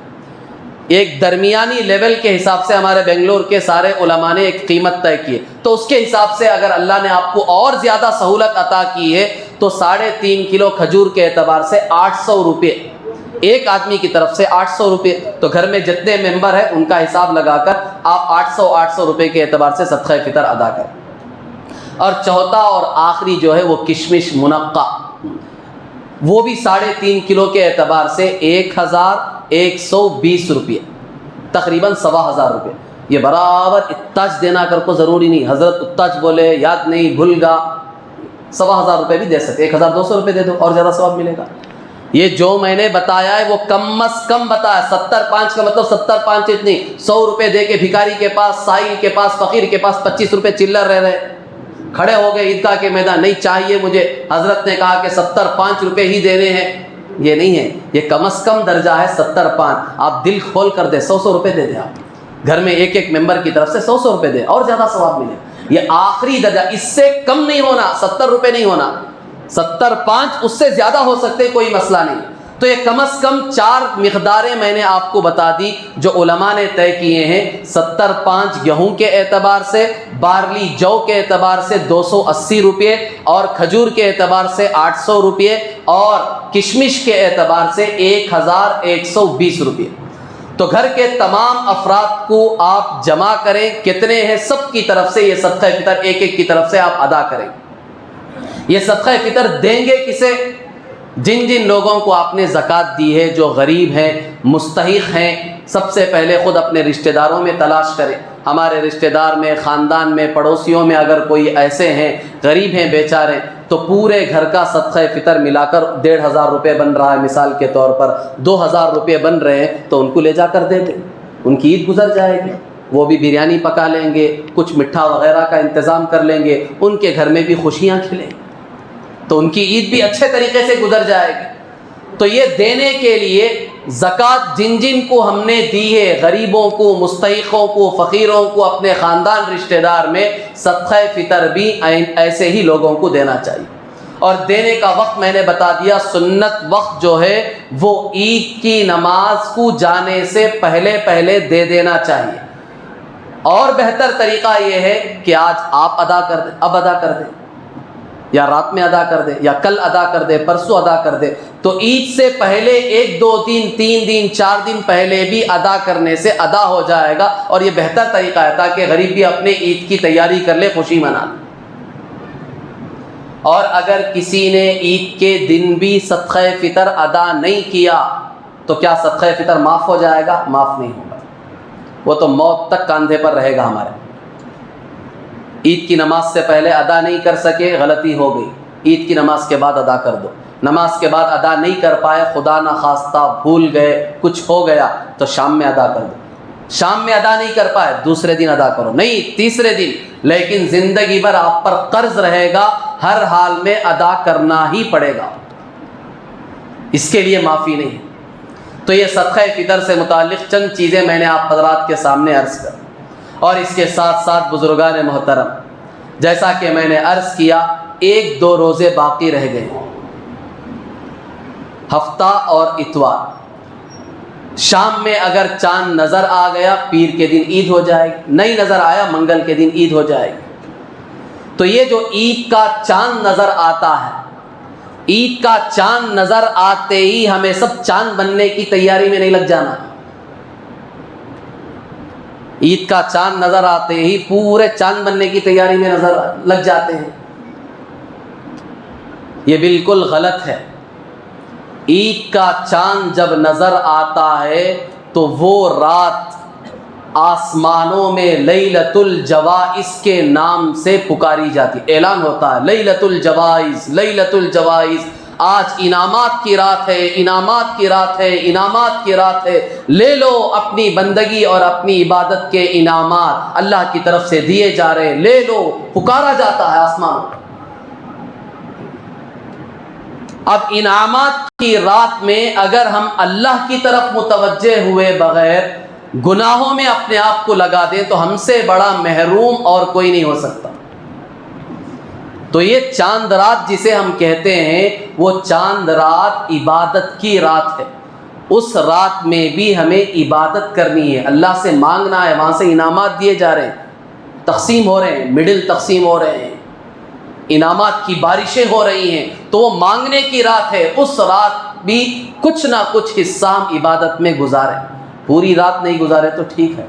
ایک درمیانی لیول کے حساب سے ہمارے بنگلور کے سارے علماء نے ایک قیمت طے کی ہے، تو اس کے حساب سے اگر اللہ نے آپ کو اور زیادہ سہولت عطا کی ہے تو 3.5 کلو کھجور کے اعتبار سے 800 روپے، ایک آدمی کی طرف سے 800 روپے۔ تو گھر میں جتنے ممبر ہیں ان کا حساب لگا کر آپ 800 روپے کے اعتبار سے صدقہ فطر ادا کریں۔ اور چوتھا اور آخری جو ہے وہ کشمش منقع، وہ بھی 3.5 کلو کے اعتبار سے 1120 روپے، تقریباً 1500 روپے۔ یہ برابر اتاج دینا کر کو ضروری نہیں، حضرت اتاج بولے، یاد نہیں، بھول گا، 1500 روپے بھی دے سکتے، 1200 روپے دے دو اور زیادہ ثواب ملے گا۔ یہ جو میں نے بتایا ہے وہ کم از کم بتایا، 75 کا مطلب 75 اتنی، 100 روپے دے کے بھکاری کے پاس، سائل کے پاس، فقیر کے پاس 25 روپے چلر رہ رہے، کھڑے ہو گئے عیدگاہ کے میدان، نہیں چاہیے مجھے، حضرت نے کہا کہ 75 روپے ہی دینے ہیں، یہ نہیں ہے، یہ کم از کم درجہ ہے 75۔ آپ دل کھول کر دیں، 100 روپے دے دیں، آپ گھر میں ایک ممبر کی طرف سے 100 روپے دیں اور زیادہ ثواب ملے۔ یہ آخری درجہ، اس سے کم نہیں ہونا، 70 روپے نہیں ہونا، 75 اس سے زیادہ ہو سکتے، کوئی مسئلہ نہیں۔ تو یہ کم از کم 4 مقداریں میں نے آپ کو بتا دی جو علماء نے طے کیے ہیں۔ 75 گیہوں کے اعتبار سے، بارلی جو کے اعتبار سے 280 روپے، اور کھجور کے اعتبار سے 800 روپے، اور کشمش کے اعتبار سے 1120 روپے۔ تو گھر کے تمام افراد کو آپ جمع کریں، کتنے ہیں سب کی طرف سے یہ صدقہ فطر ایک کی طرف سے آپ ادا کریں۔ یہ صدقہ فطر دیں گے کسے؟ جن جن لوگوں کو آپ نے زکوٰۃ دی ہے، جو غریب ہیں، مستحق ہیں، سب سے پہلے خود اپنے رشتہ داروں میں تلاش کریں۔ ہمارے رشتہ دار میں، خاندان میں، پڑوسیوں میں اگر کوئی ایسے ہیں، غریب ہیں بیچارے، تو پورے گھر کا صدقہ فطر ملا کر 1500 روپے بن رہا ہے، مثال کے طور پر 2000 روپے بن رہے ہیں، تو ان کو لے جا کر دے دیں، ان کی عید گزر جائے گی، وہ بھی بریانی پکا لیں گے، کچھ مٹھا وغیرہ کا انتظام کر لیں گے، ان کے گھر میں بھی خوشیاں کھلیں گی، تو ان کی عید بھی اچھے طریقے سے گزر جائے گی۔ تو یہ دینے کے لیے زکوٰۃ جن جن کو ہم نے دی ہے، غریبوں کو، مستحقوں کو، فقیروں کو، اپنے خاندان رشتہ دار میں، صدقہ فطر بھی ایسے ہی لوگوں کو دینا چاہیے۔ اور دینے کا وقت میں نے بتا دیا، سنت وقت جو ہے وہ عید کی نماز کو جانے سے پہلے دے دینا چاہیے، اور بہتر طریقہ یہ ہے کہ آج آپ ادا کر دیں، اب ادا کر دیں، یا رات میں ادا کر دیں، یا کل ادا کر دیں، پرسوں ادا کر دیں۔ تو عید سے پہلے 1 2 3 3 دن 4 دن پہلے بھی ادا کرنے سے ادا ہو جائے گا، اور یہ بہتر طریقہ ہے تاکہ غریب بھی اپنے عید کی تیاری کر لے، خوشی منا لے۔ اور اگر کسی نے عید کے دن بھی صدقہ فطر ادا نہیں کیا تو کیا صدقہ فطر معاف ہو جائے گا؟ معاف نہیں ہوگا، وہ تو موت تک کاندھے پر رہے گا ہمارے۔ عید کی نماز سے پہلے ادا نہیں کر سکے، غلطی ہو گئی، عید کی نماز کے بعد ادا کر دو۔ نماز کے بعد ادا نہیں کر پائے، خدا نخواستہ بھول گئے، کچھ ہو گیا، تو شام میں ادا کر دو۔ شام میں ادا نہیں کر پائے، دوسرے دن ادا کرو، نہیں تیسرے دن، لیکن زندگی بھر آپ پر قرض رہے گا، ہر حال میں ادا کرنا ہی پڑے گا، اس کے لیے معافی نہیں۔ تو یہ صدقہ فطر سے متعلق چند چیزیں میں نے آپ حضرات کے سامنے عرض کر، اور اس کے ساتھ ساتھ بزرگان محترم، جیسا کہ میں نے عرض کیا، 1 2 روزے باقی رہ گئے، ہفتہ اور اتوار۔ شام میں اگر چاند نظر آ گیا، پیر کے دن عید ہو جائے گی، نہیں نظر آیا، منگل کے دن عید ہو جائے گی۔ تو یہ جو عید کا چاند نظر آتا ہے، عید کا چاند نظر آتے ہی ہمیں سب چاند بننے کی تیاری میں نہیں لگ جانا. عید کا چاند نظر آتے ہی پورے چاند بننے کی تیاری میں نظر لگ جاتے ہیں. یہ بالکل غلط ہے. عید کا چاند جب نظر آتا ہے تو وہ رات آسمانوں میں لیلۃ الجوائز کے نام سے پکاری جاتی. اعلان ہوتا ہے لیلۃ الجوائز، لیلۃ الجوائز، آج انعامات کی رات ہے، انعامات کی رات ہے، انعامات کی رات ہے، لے لو اپنی بندگی اور اپنی عبادت کے انعامات اللہ کی طرف سے دیے جا رہے، لے لو. پکارا جاتا ہے آسمان. اب انعامات کی رات میں اگر ہم اللہ کی طرف متوجہ ہوئے بغیر گناہوں میں اپنے آپ کو لگا دیں تو ہم سے بڑا محروم اور کوئی نہیں ہو سکتا. تو یہ چاند رات جسے ہم کہتے ہیں وہ چاند رات عبادت کی رات ہے. اس رات میں بھی ہمیں عبادت کرنی ہے، اللہ سے مانگنا ہے. وہاں سے انعامات دیے جا رہے ہیں، تقسیم ہو رہے ہیں، مڈل تقسیم ہو رہے ہیں، انعامات کی بارشیں ہو رہی ہیں. تو وہ مانگنے کی رات ہے. اس رات بھی کچھ نہ کچھ حصہ ہم عبادت میں گزاریں. پوری رات نہیں گزارے تو ٹھیک ہے،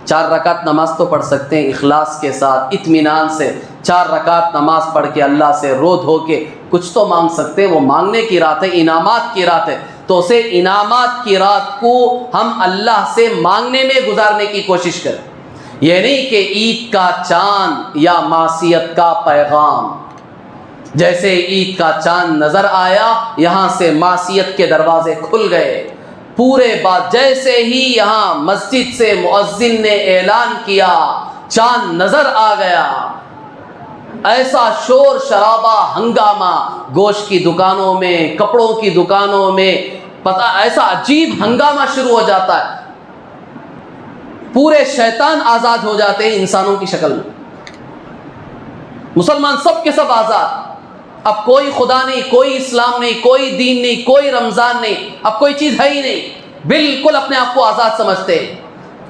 4 رکعت نماز تو پڑھ سکتے ہیں اخلاص کے ساتھ، اطمینان سے 4 رکعت نماز پڑھ کے اللہ سے رو دھو کے کچھ تو مانگ سکتے ہیں. وہ مانگنے کی رات ہے، انعامات کی رات ہے. تو اسے انعامات کی رات کو ہم اللہ سے مانگنے میں گزارنے کی کوشش کریں. یہ نہیں کہ عید کا چاند یا معصیت کا پیغام. جیسے عید کا چاند نظر آیا یہاں سے معصیت کے دروازے کھل گئے. پورے بات جیسے ہی یہاں مسجد سے مؤذن نے اعلان کیا چاند نظر آ گیا، ایسا شور شرابہ ہنگامہ گوشت کی دکانوں میں، کپڑوں کی دکانوں میں، ایسا عجیب ہنگامہ شروع ہو جاتا ہے. پورے شیطان آزاد ہو جاتے ہیں انسانوں کی شکل میں. مسلمان سب کے سب آزاد. اب کوئی خدا نہیں، کوئی اسلام نہیں، کوئی دین نہیں، کوئی رمضان نہیں، اب کوئی چیز ہے ہی نہیں. بالکل اپنے آپ کو آزاد سمجھتے.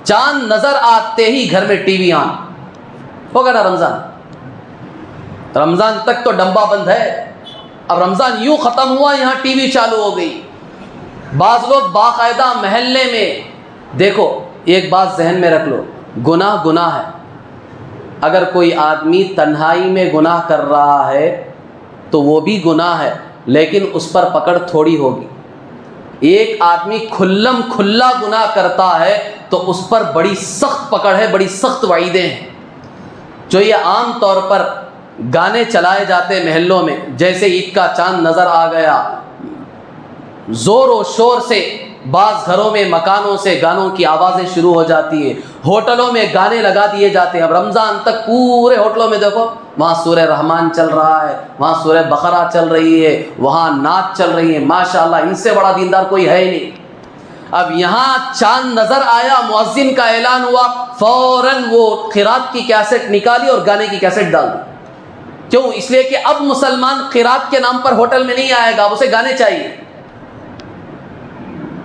چاند نظر آتے ہی گھر میں ٹی وی آن ہوگا نا. رمضان تک تو ڈمبا بند ہے. اب رمضان یوں ختم ہوا یہاں ٹی وی چالو ہو گئی. بعض لوگ باقاعدہ محلے میں، دیکھو ایک بات ذہن میں رکھ لو، گناہ گناہ ہے. اگر کوئی آدمی تنہائی میں گناہ کر رہا ہے تو وہ بھی گناہ ہے، لیکن اس پر پکڑ تھوڑی ہوگی. ایک آدمی کھلم کھلا گناہ کرتا ہے تو اس پر بڑی سخت پکڑ ہے، بڑی سخت وعیدیں ہیں. جو یہ عام طور پر گانے چلائے جاتے محلوں میں، جیسے عید کا چاند نظر آ گیا، زور و شور سے بعض گھروں میں، مکانوں سے گانوں کی آوازیں شروع ہو جاتی ہیں. ہوٹلوں میں گانے لگا دیے جاتے ہیں. اب رمضان تک پورے ہوٹلوں میں دیکھو وہاں سورہ رحمان چل رہا ہے، وہاں سورہ بقرہ چل رہی ہے، وہاں نعت چل رہی ہے. ماشاءاللہ ان سے بڑا دیندار کوئی ہے ہی نہیں. اب یہاں چاند نظر آیا، مؤذن کا اعلان ہوا، فوراً وہ قرات کی کیسٹ نکالی اور گانے کی کیسٹ ڈال دی. کیوں؟ اس لیے کہ اب مسلمان قرات کے نام پر ہوٹل میں نہیں آئے گا، اب اسے گانے چاہیے.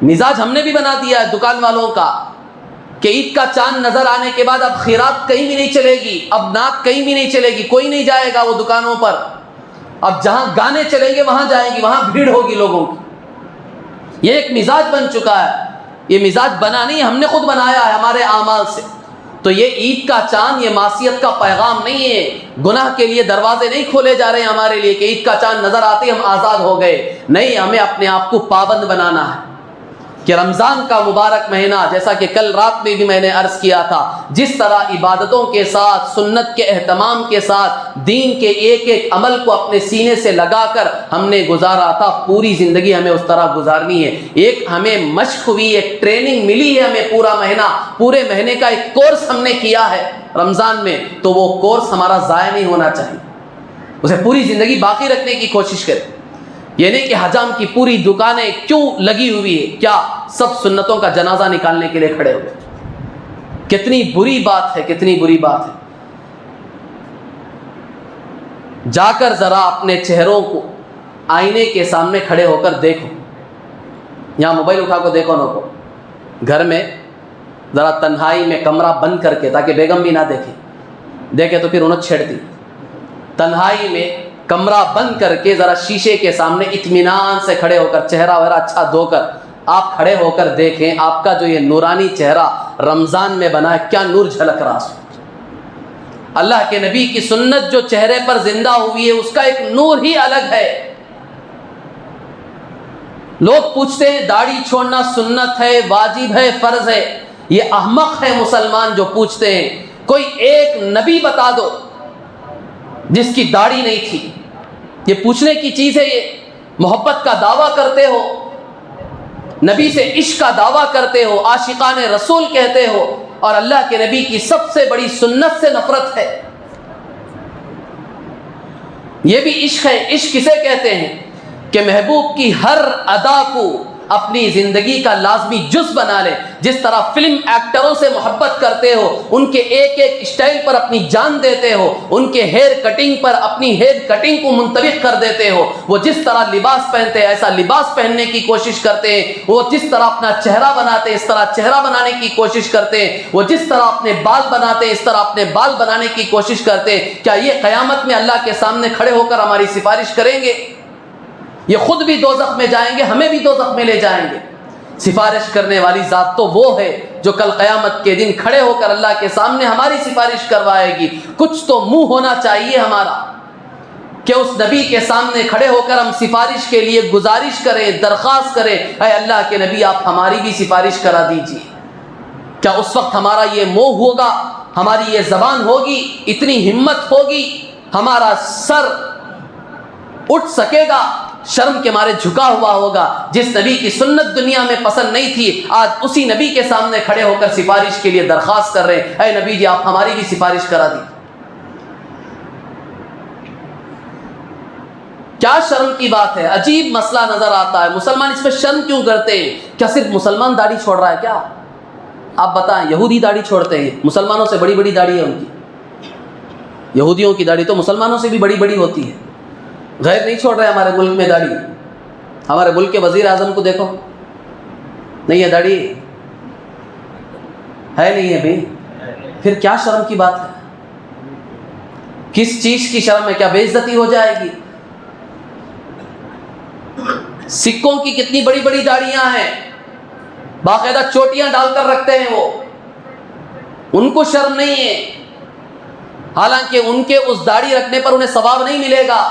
مزاج ہم نے بھی بنا دیا ہے دکان والوں کا کہ عید کا چاند نظر آنے کے بعد اب خیرات کہیں بھی نہیں چلے گی، اب نعت کہیں بھی نہیں چلے گی، کوئی نہیں جائے گا وہ دکانوں پر. اب جہاں گانے چلیں گے وہاں جائیں گی، وہاں بھیڑ ہوگی لوگوں کی. یہ ایک مزاج بن چکا ہے. یہ مزاج بنا نہیں، ہم نے خود بنایا ہے ہمارے اعمال سے. تو یہ عید کا چاند یہ معصیت کا پیغام نہیں ہے. گناہ کے لیے دروازے نہیں کھولے جا رہے ہیں ہمارے لیے کہ عید کا چاند نظر آتے ہی ہم آزاد ہو گئے. نہیں، ہمیں اپنے آپ کو پابند بنانا ہے کہ رمضان کا مبارک مہینہ، جیسا کہ کل رات میں بھی میں نے عرض کیا تھا، جس طرح عبادتوں کے ساتھ، سنت کے اہتمام کے ساتھ، دین کے ایک ایک عمل کو اپنے سینے سے لگا کر ہم نے گزارا تھا، پوری زندگی ہمیں اس طرح گزارنی ہے. ایک ہمیں مشق ہوئی، ایک ٹریننگ ملی ہے ہمیں. پورا مہینہ، پورے مہینے کا ایک کورس ہم نے کیا ہے رمضان میں، تو وہ کورس ہمارا ضائع نہیں ہونا چاہیے. اسے پوری زندگی باقی رکھنے کی کوشش کریں. یہ نہیں کہ حجام کی پوری دکانیں کیوں لگی ہوئی ہے، کیا سب سنتوں کا جنازہ نکالنے کے لیے کھڑے ہوئے. کتنی بری بات ہے، کتنی بری بات ہے. جا کر ذرا اپنے چہروں کو آئینے کے سامنے کھڑے ہو کر دیکھو. یہاں موبائل اٹھا کو دیکھو نہ کو، گھر میں ذرا تنہائی میں کمرہ بند کر کے، تاکہ بیگم بھی نہ دیکھے تو پھر انہیں چھیڑتی. تنہائی میں کمرہ بند کر کے ذرا شیشے کے سامنے اطمینان سے کھڑے ہو کر چہرہ وغیرہ اچھا دھو کر آپ کھڑے ہو کر دیکھیں آپ کا جو یہ نورانی چہرہ رمضان میں بنا ہے کیا نور جھلک رہا ہے۔ اللہ کے نبی کی سنت جو چہرے پر زندہ ہوئی ہے اس کا ایک نور ہی الگ ہے۔ لوگ پوچھتے ہیں داڑھی چھوڑنا سنت ہے، واجب ہے، فرض ہے۔ یہ احمق ہے مسلمان جو پوچھتے ہیں۔ کوئی ایک نبی بتا دو جس کی داڑھی نہیں تھی۔ یہ پوچھنے کی چیز ہے۔ یہ محبت کا دعویٰ کرتے ہو، نبی سے عشق کا دعویٰ کرتے ہو، عاشقان رسول کہتے ہو، اور اللہ کے نبی کی سب سے بڑی سنت سے نفرت ہے۔ یہ بھی عشق ہے۔ عشق کسے کہتے ہیں کہ محبوب کی ہر ادا کو اپنی زندگی کا لازمی جز بنا لے۔ جس طرح فلم ایکٹروں سے محبت کرتے ہو، ان کے ایک ایک اسٹائل پر اپنی جان دیتے ہو، ان کے ہیئر کٹنگ پر اپنی ہیئر کٹنگ کو منطبق کر دیتے ہو، وہ جس طرح لباس پہنتے ہیں ایسا لباس پہننے کی کوشش کرتے ہیں، وہ جس طرح اپنا چہرہ بناتے ہیں اس طرح چہرہ بنانے کی کوشش کرتے ہیں، وہ جس طرح اپنے بال بناتے ہیں اس طرح اپنے بال بنانے کی کوشش کرتے ہیں۔ کیا یہ قیامت میں اللہ کے سامنے کھڑے ہو کر ہماری سفارش کریں گے؟ یہ خود بھی دوزخ میں جائیں گے، ہمیں بھی دوزخ میں لے جائیں گے۔ سفارش کرنے والی ذات تو وہ ہے جو کل قیامت کے دن کھڑے ہو کر اللہ کے سامنے ہماری سفارش کروائے گی۔ کچھ تو منہ ہونا چاہیے ہمارا کہ اس نبی کے سامنے کھڑے ہو کر ہم سفارش کے لیے گزارش کریں، درخواست کریں، اے اللہ کے نبی آپ ہماری بھی سفارش کرا دیجیے۔ کیا اس وقت ہمارا یہ منہ ہوگا، ہماری یہ زبان ہوگی، اتنی ہمت ہوگی، ہمارا سر اٹھ سکے گا؟ شرم کے مارے جھکا ہوا ہوگا۔ جس نبی کی سنت دنیا میں پسند نہیں تھی، آج اسی نبی کے سامنے کھڑے ہو کر سفارش کے لیے درخواست کر رہے ہیں، اے نبی جی آپ ہماری بھی سفارش کرا دی۔ کیا شرم کی بات ہے؟ عجیب مسئلہ نظر آتا ہے۔ مسلمان اس پہ شرم کیوں کرتے ہیں؟ کیا صرف مسلمان داڑھی چھوڑ رہا ہے کیا؟ آپ بتائیں، یہودی داڑھی چھوڑتے ہیں، مسلمانوں سے بڑی بڑی داڑھی ہے ان کی۔ یہودیوں کی داڑھی تو مسلمانوں سے بھی بڑی بڑی ہوتی ہے۔ غیر نہیں چھوڑ رہے ہمارے ملک میں داڑھی۔ ہمارے ملک کے وزیر اعظم کو دیکھو، نہیں ہے داڑھی، ہے نہیں ہے بھائی، پھر کیا شرم کی بات ہے؟ کس چیز کی شرم ہے؟ کیا بے عزتی ہو جائے گی؟ سکھوں کی کتنی بڑی بڑی داڑیاں ہیں، باقاعدہ چوٹیاں ڈال کر رکھتے ہیں وہ، ان کو شرم نہیں ہے، حالانکہ ان کے اس داڑھی رکھنے پر انہیں ثواب نہیں ملے گا،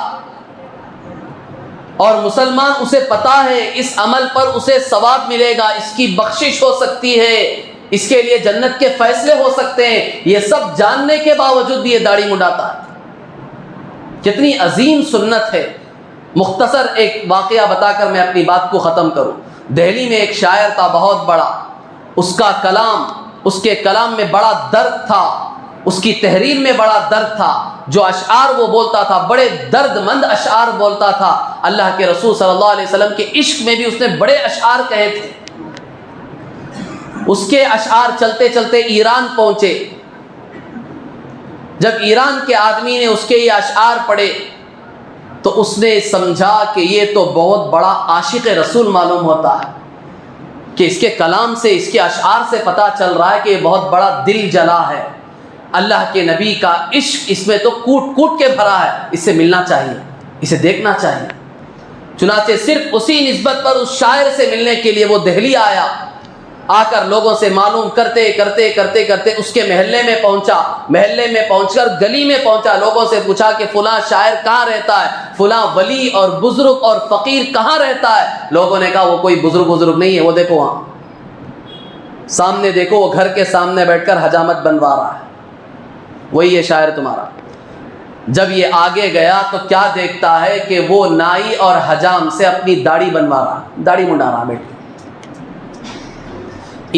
اور مسلمان اسے پتا ہے اس عمل پر اسے ثواب ملے گا، اس کی بخشش ہو سکتی ہے، اس کے لیے جنت کے فیصلے ہو سکتے ہیں۔ یہ سب جاننے کے باوجود بھی یہ داڑھی منڈاتا ہے۔ کتنی عظیم سنت ہے۔ مختصر ایک واقعہ بتا کر میں اپنی بات کو ختم کروں۔ دہلی میں ایک شاعر تھا بہت بڑا، اس کے کلام میں بڑا درد تھا، اس کی تحریر میں بڑا درد تھا، جو اشعار وہ بولتا تھا بڑے درد مند اشعار بولتا تھا۔ اللہ کے رسول صلی اللہ علیہ وسلم کے عشق میں بھی اس نے بڑے اشعار کہے تھے۔ اس کے اشعار چلتے چلتے ایران پہنچے۔ جب ایران کے آدمی نے اس کے یہ اشعار پڑھے تو اس نے سمجھا کہ یہ تو بہت بڑا عاشق رسول معلوم ہوتا ہے، کہ اس کے کلام سے، اس کے اشعار سے پتہ چل رہا ہے کہ یہ بہت بڑا دل جلا ہے۔ اللہ کے نبی کا عشق اس میں تو کوٹ کوٹ کے بھرا ہے، اس سے ملنا چاہیے، اسے دیکھنا چاہیے۔ چنانچہ صرف اسی نسبت پر اس شاعر سے ملنے کے لیے وہ دہلی آیا، آ کر لوگوں سے معلوم کرتے کرتے کرتے کرتے اس کے محلے میں پہنچا۔ محلے میں پہنچ کر گلی میں پہنچا، لوگوں سے پوچھا کہ فلاں شاعر کہاں رہتا ہے، فلاں ولی اور بزرگ اور فقیر کہاں رہتا ہے۔ لوگوں نے کہا وہ کوئی بزرگ نہیں ہے، وہ دیکھو وہاں سامنے دیکھو، وہ گھر کے سامنے بیٹھ کر حجامت بنوا رہا ہے، وہی ہے شاعر تمہارا۔ جب یہ آگے گیا تو کیا دیکھتا ہے کہ وہ نائی اور حجام سے اپنی داڑھی بنوا رہا، داڑھی منڈا رہا بیٹھ کے۔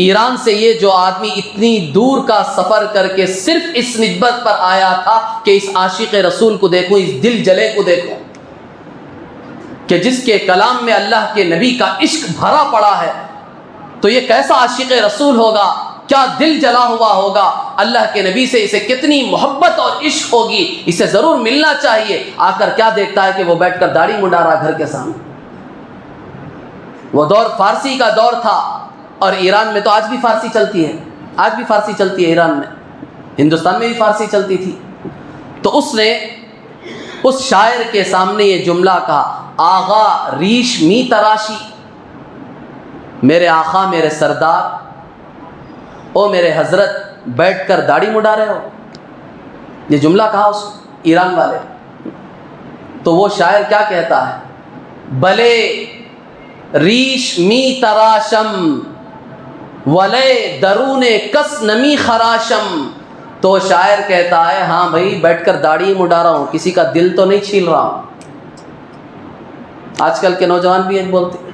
ایران سے یہ جو آدمی اتنی دور کا سفر کر کے صرف اس نسبت پر آیا تھا کہ اس عاشق رسول کو دیکھوں، اس دل جلے کو دیکھوں، کہ جس کے کلام میں اللہ کے نبی کا عشق بھرا پڑا ہے، تو یہ کیسا عاشق رسول ہوگا، کیا دل جلا ہوا ہوگا، اللہ کے نبی سے اسے کتنی محبت اور عشق ہوگی، اسے ضرور ملنا چاہیے۔ آ کر کیا دیکھتا ہے کہ وہ بیٹھ کر داڑھی منڈا رہا گھر کے سامنے۔ وہ دور فارسی کا دور تھا، اور ایران میں تو آج بھی فارسی چلتی ہے، آج بھی فارسی چلتی ہے ایران میں، ہندوستان میں بھی فارسی چلتی تھی۔ تو اس نے اس شاعر کے سامنے یہ جملہ کہا، آغا ریش می تراشی، میرے آقا میرے سردار، او میرے حضرت بیٹھ کر داڑھی مڈا رہے ہو. یہ جملہ کہا اس ایران والے. تو وہ شاعر کیا کہتا ہے، بلے ریش می تراشم ولے درون کس نمی خراشم. تو شاعر کہتا ہے ہاں بھائی بیٹھ کر داڑھی مڈا رہا ہوں، کسی کا دل تو نہیں چھیل رہا ہوں. آج کل کے نوجوان بھی یہ بولتے ہیں،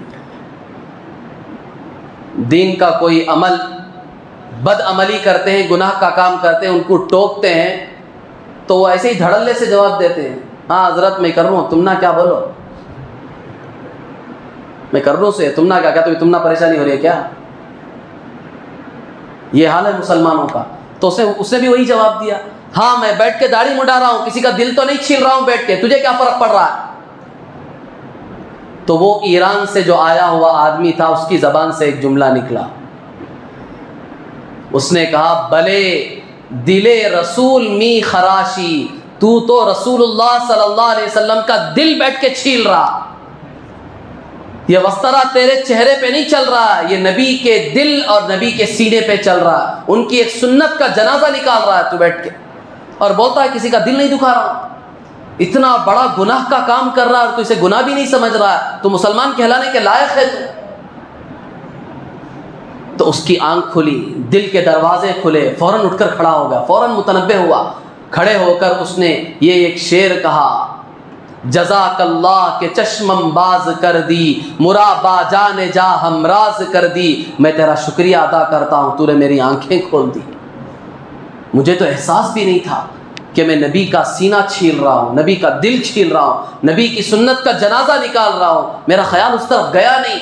دین کا کوئی عمل بد عملی کرتے ہیں، گناہ کا کام کرتے ہیں، ان کو ٹوکتے ہیں تو وہ ایسے ہی دھڑلے سے جواب دیتے ہیں، ہاں حضرت میں کر رہا ہوں، تم نہ کیا بولو، میں کر رہا ہوں سے تم نہ کیا کہتے ہو، تم نہ پریشانی ہو رہی ہے کیا. یہ حال ہے مسلمانوں کا. تو اس نے بھی وہی جواب دیا، ہاں میں بیٹھ کے داڑھی مڈا رہا ہوں، کسی کا دل تو نہیں چھیل رہا ہوں بیٹھ کے، تجھے کیا فرق پڑ رہا ہے. تو وہ ایران سے جو آیا ہوا آدمی تھا، اس کی زبان سے ایک جملہ نکلا. اس نے کہا بلے دل رسول می خراشی، تو رسول اللہ صلی اللہ علیہ وسلم کا دل بیٹھ کے چھیل رہا. یہ وسترا تیرے چہرے پہ نہیں چل رہا، یہ نبی کے دل اور نبی کے سینے پہ چل رہا ہے. ان کی ایک سنت کا جنازہ نکال رہا ہے تو بیٹھ کے، اور بولتا ہے کسی کا دل نہیں دکھا رہا. اتنا بڑا گناہ کا کام کر رہا ہے اور تو اسے گناہ بھی نہیں سمجھ رہا ہے، تو مسلمان کہلانے کے لائق ہے تو اس کی آنکھ کھلی، دل کے دروازے کھلے، فوراً اٹھ کر کھڑا ہو گیا، فوراً متنبہ ہوا. کھڑے ہو کر اس نے یہ ایک شعر کہا، جزاک اللہ کے چشمم باز کر دی، مرابا جان جا ہمراز کر دی. میں تیرا شکریہ ادا کرتا ہوں، تو نے میری آنکھیں کھول دی. مجھے تو احساس بھی نہیں تھا کہ میں نبی کا سینہ چھیل رہا ہوں، نبی کا دل چھیل رہا ہوں، نبی کی سنت کا جنازہ نکال رہا ہوں. میرا خیال اس طرف گیا نہیں.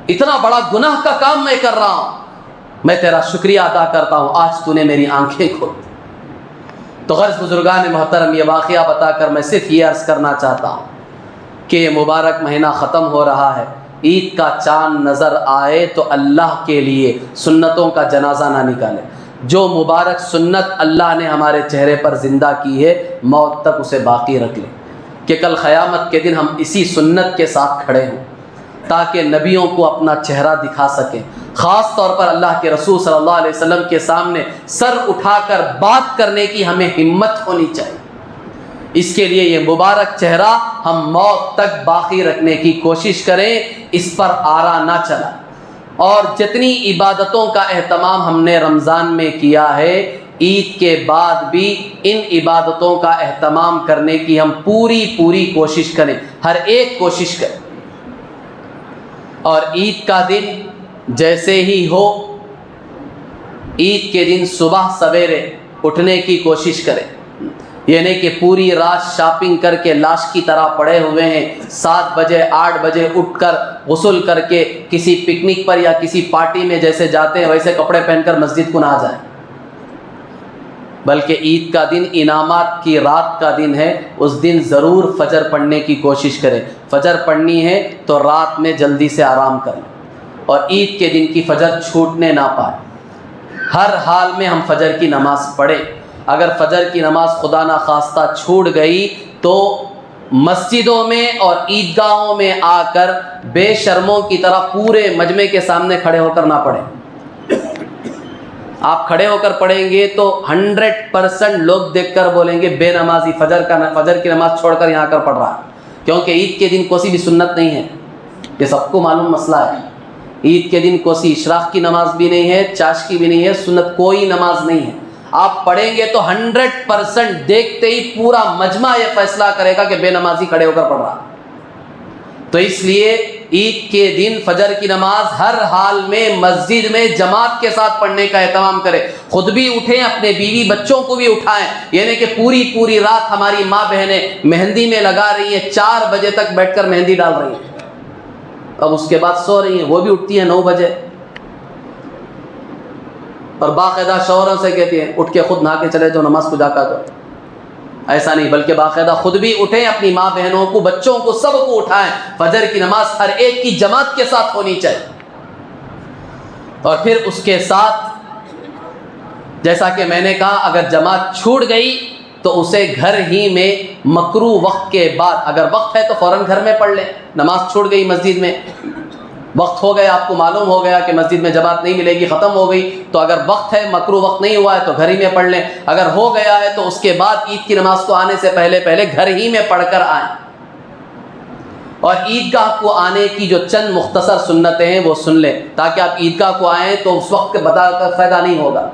اتنا بڑا گناہ کا کام میں کر رہا ہوں، میں تیرا شکریہ ادا کرتا ہوں، آج تو نے میری آنکھیں کھول دی. تو غرض بزرگان محترم، یہ واقعہ بتا کر میں صرف یہ عرض کرنا چاہتا ہوں کہ یہ مبارک مہینہ ختم ہو رہا ہے. عید کا چاند نظر آئے تو اللہ کے لیے سنتوں کا جنازہ نہ نکالے. جو مبارک سنت اللہ نے ہمارے چہرے پر زندہ کی ہے، موت تک اسے باقی رکھ لیں، کہ کل قیامت کے دن ہم اسی سنت کے ساتھ کھڑے ہوں، تاکہ نبیوں کو اپنا چہرہ دکھا سکیں. خاص طور پر اللہ کے رسول صلی اللہ علیہ وسلم کے سامنے سر اٹھا کر بات کرنے کی ہمیں ہمت ہونی چاہیے. اس کے لیے یہ مبارک چہرہ ہم موت تک باقی رکھنے کی کوشش کریں، اس پر آرا نہ چلا. اور جتنی عبادتوں کا اہتمام ہم نے رمضان میں کیا ہے، عید کے بعد بھی ان عبادتوں کا اہتمام کرنے کی ہم پوری کوشش کریں، ہر ایک کوشش کریں. اور عید کا دن جیسے ہی ہو، عید کے دن صبح سویرے اٹھنے کی کوشش کریں. یہ نہیں کہ پوری رات شاپنگ کر کے لاش کی طرح پڑے ہوئے ہیں، 7 بجے 8 بجے اٹھ کر غسل کر کے کسی پکنک پر یا کسی پارٹی میں جیسے جاتے ہیں ویسے کپڑے پہن کر مسجد کو نہ جائیں. بلکہ عید کا دن انعامات کی رات کا دن ہے، اس دن ضرور فجر پڑھنے کی کوشش کریں. فجر پڑھنی ہے تو رات میں جلدی سے آرام کر لیں، اور عید کے دن کی فجر چھوٹنے نہ پائے. ہر حال میں ہم فجر کی نماز پڑھیں. اگر فجر کی نماز خدا نہ خواستہ چھوٹ گئی تو مسجدوں میں اور عیدگاہوں میں آ کر بے شرموں کی طرح پورے مجمع کے سامنے کھڑے ہو کر نہ پڑھیں. آپ کھڑے ہو کر پڑھیں گے تو 100% لوگ دیکھ کر بولیں گے بے نمازی فجر کی نماز چھوڑ کر یہاں کر پڑھ رہا ہے. کیونکہ عید کے دن کوئی بھی سنت نہیں ہے، یہ سب کو معلوم مسئلہ ہے. عید کے دن کوئی اشراق کی نماز بھی نہیں ہے، چاش کی بھی نہیں ہے، سنت کوئی نماز نہیں ہے. آپ پڑھیں گے تو 100% دیکھتے ہی پورا مجمع یہ فیصلہ کرے گا کہ بے نمازی کھڑے ہو کر پڑھ رہا. تو اس لیے عید کے دن فجر کی نماز ہر حال میں مسجد میں جماعت کے ساتھ پڑھنے کا اہتمام کریں. خود بھی اٹھیں، اپنے بیوی بچوں کو بھی اٹھائیں. یعنی کہ پوری رات ہماری ماں بہنیں مہندی میں لگا رہی ہیں، 4 بجے تک بیٹھ کر مہندی ڈال رہی ہیں، اب اس کے بعد سو رہی ہیں. وہ بھی اٹھتی ہیں 9 بجے اور باقاعدہ شوہروں سے کہتی ہیں اٹھ کے خود نہا کے چلے جو نماز کو جا کر دو. ایسا نہیں، بلکہ باقاعدہ خود بھی اٹھیں، اپنی ماں بہنوں کو، بچوں کو، سب کو اٹھائیں. فجر کی نماز ہر ایک کی جماعت کے ساتھ ہونی چاہیے. اور پھر اس کے ساتھ جیسا کہ میں نے کہا، اگر جماعت چھوٹ گئی تو اسے گھر ہی میں مکروہ وقت کے بعد، اگر وقت ہے تو فوراً گھر میں پڑھ لیں، نماز چھوڑ گئی مسجد میں، وقت ہو گیا، آپ کو معلوم ہو گیا کہ مسجد میں جماعت نہیں ملے گی، ختم ہو گئی، تو اگر وقت ہے، مکروہ وقت نہیں ہوا ہے تو گھر ہی میں پڑھ لیں، اگر ہو گیا ہے تو اس کے بعد عید کی نماز کو آنے سے پہلے گھر ہی میں پڑھ کر آئیں، اور عیدگاہ کو آنے کی جو چند مختصر سنتیں ہیں وہ سن لیں، تاکہ آپ عیدگاہ کو آئیں تو اس وقت بتا کر فائدہ نہیں ہوگا۔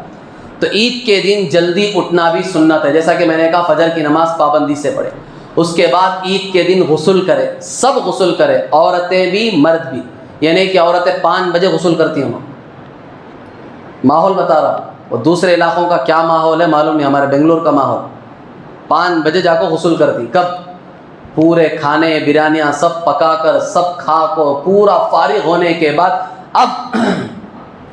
تو عید کے دن جلدی اٹھنا بھی سنت ہے، جیسا کہ میں نے کہا فجر کی نماز پابندی سے پڑھے، اس کے بعد عید کے دن غسل کرے، سب غسل کرے، عورتیں بھی مرد بھی، یعنی کہ عورتیں 5 بجے غسل کرتی ہوں، ماحول بتا رہا، اور دوسرے علاقوں کا کیا ماحول ہے معلوم نہیں، ہمارے بنگلور کا ماحول 5 بجے جا کے غسل کرتی، کب؟ پورے کھانے بریانیاں سب پکا کر، سب کھا کو پورا فارغ ہونے کے بعد، اب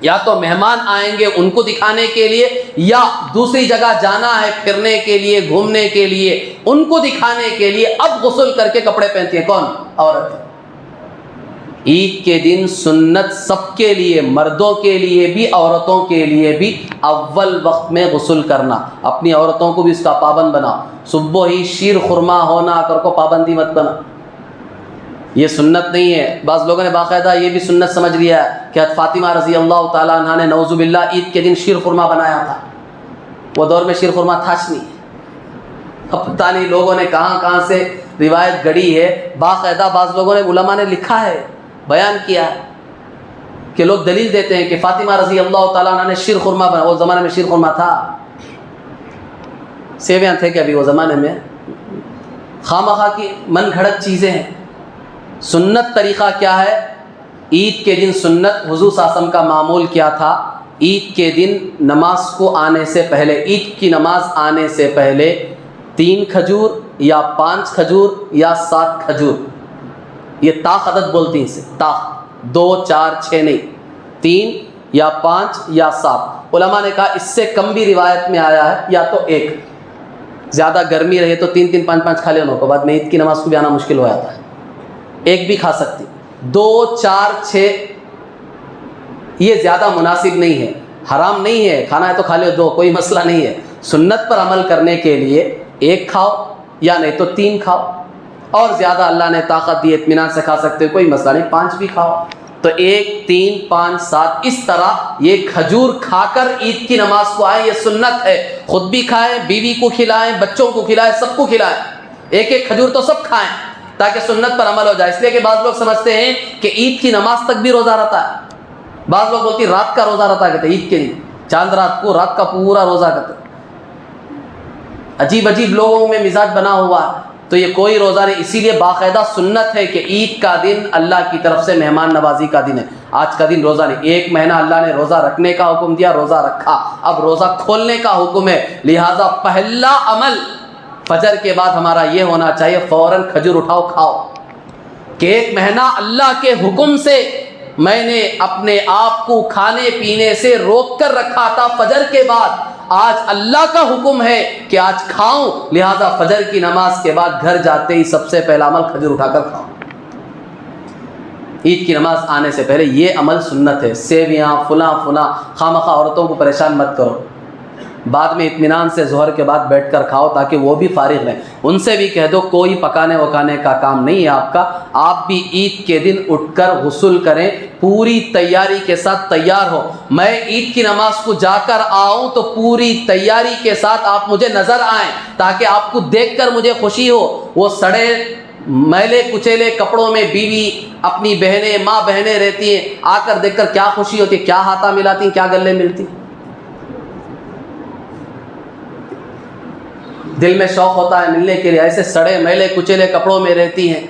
یا تو مہمان آئیں گے ان کو دکھانے کے لیے، یا دوسری جگہ جانا ہے پھرنے کے لیے، گھومنے کے لیے، ان کو دکھانے کے لیے اب غسل کر کے کپڑے پہنتی ہیں، کون؟ عورت۔ عید کے دن سنت سب کے لیے، مردوں کے لیے بھی عورتوں کے لیے بھی، اول وقت میں غسل کرنا، اپنی عورتوں کو بھی اس کا پابند بنا، صبح ہی شیر خرما ہونا کر کو پابندی مت بنا، یہ سنت نہیں ہے۔ بعض لوگوں نے باقاعدہ یہ بھی سنت سمجھ لیا ہے کہ حضرت فاطمہ رضی اللہ تعالیٰ عنہ نے نعوذ باللہ عید کے دن شیر خرما بنایا تھا، وہ دور میں شیر خرما تھا نہیں، اب پتہ نہیں لوگوں نے کہاں سے روایت گڑی ہے، باقاعدہ بعض لوگوں نے، علماء نے لکھا ہے، بیان کیا ہے کہ لوگ دلیل دیتے ہیں کہ فاطمہ رضی اللہ تعالیٰ عنہ نے شیر خرما بنا، وہ زمانے میں شیر خرما تھا، سیویاں تھے کہ ابھی وہ زمانے میں، خواہ کی من گھڑت چیزیں ہیں۔ سنت طریقہ کیا ہے؟ عید کے دن سنت، حضور صلی اللہ علیہ وسلم کا معمول کیا تھا، عید کے دن نماز کو آنے سے پہلے، عید کی نماز آنے سے پہلے 3 کھجور یا 5 کھجور یا 7 کھجور، یہ طاق عدد بولتی ہیں اسے، طاق، 2 4 6 نہیں، 3 یا 5 یا 7، علماء نے کہا اس سے کم بھی روایت میں آیا ہے، یا تو 1، زیادہ گرمی رہے تو 3 3 5 5 کھا لے، ان کو بعد میں عید کی نماز کو بھی آنا مشکل ہو جاتا ہے، 1 بھی کھا سکتی، 2 4 6 یہ زیادہ مناسب نہیں ہے، حرام نہیں ہے، کھانا ہے تو کھا لے 2، کوئی مسئلہ نہیں ہے، سنت پر عمل کرنے کے لیے 1 کھاؤ یا نہیں تو 3 کھاؤ، اور زیادہ اللہ نے طاقت دی اطمینان سے کھا سکتے ہو، کوئی مسئلہ نہیں، 5 بھی کھاؤ، تو 1 3 5 7 اس طرح یہ کھجور کھا کر عید کی نماز کو آئیں، یہ سنت ہے، خود بھی کھائیں، بیوی کو کھلائیں، بچوں کو کھلائیں، سب کو کھلائیں، 1 کھجور تو سب کھائیں تاکہ سنت پر عمل ہو جائے، اس لیے کہ بعض لوگ سمجھتے ہیں کہ عید کی نماز تک بھی روزہ رہتا ہے، بعض لوگ بولتے ہیں رات کا روزہ رہتا ہے، کہتے ہیں عید کے دن چاند رات کو رات کا پورا روزہ کرتے، عجیب لوگوں میں مزاج بنا ہوا ہے، تو یہ کوئی روزہ نہیں، اسی لیے باقاعدہ سنت ہے کہ عید کا دن اللہ کی طرف سے مہمان نوازی کا دن ہے، آج کا دن روزہ نہیں، 1 مہینہ اللہ نے روزہ رکھنے کا حکم دیا، روزہ رکھا، اب روزہ کھولنے کا حکم ہے، لہٰذا پہلا عمل فجر کے بعد ہمارا یہ ہونا چاہیے فوراً کھجور اٹھاؤ کھاؤ، کہ 1 مہینہ اللہ کے حکم سے میں نے اپنے آپ کو کھانے پینے سے روک کر رکھا تھا فجر کے بعد، آج اللہ کا حکم ہے کہ آج کھاؤں، لہذا فجر کی نماز کے بعد گھر جاتے ہی سب سے پہلا عمل کھجور اٹھا کر کھاؤ، عید کی نماز آنے سے پہلے یہ عمل سنت ہے، سیویاں فلاں خواہ عورتوں کو پریشان مت کرو، بعد میں اطمینان سے ظہر کے بعد بیٹھ کر کھاؤ تاکہ وہ بھی فارغ رہیں، ان سے بھی کہہ دو کوئی پکانے وکانے کا کام نہیں ہے آپ کا، آپ بھی عید کے دن اٹھ کر غسل کریں، پوری تیاری کے ساتھ تیار ہو، میں عید کی نماز کو جا کر آؤں تو پوری تیاری کے ساتھ آپ مجھے نظر آئیں تاکہ آپ کو دیکھ کر مجھے خوشی ہو، وہ سڑے میلے کچیلے کپڑوں میں بیوی اپنی بہنیں ماں بہنیں رہتی ہیں، آ کر دیکھ کر کیا خوشی ہوتی ہے، کیا ہاتھاں ملاتی ہیں، کیا گلے ملتی، دل میں شوق ہوتا ہے ملنے کے لیے، ایسے سڑے میلے کچیلے کپڑوں میں رہتی ہیں،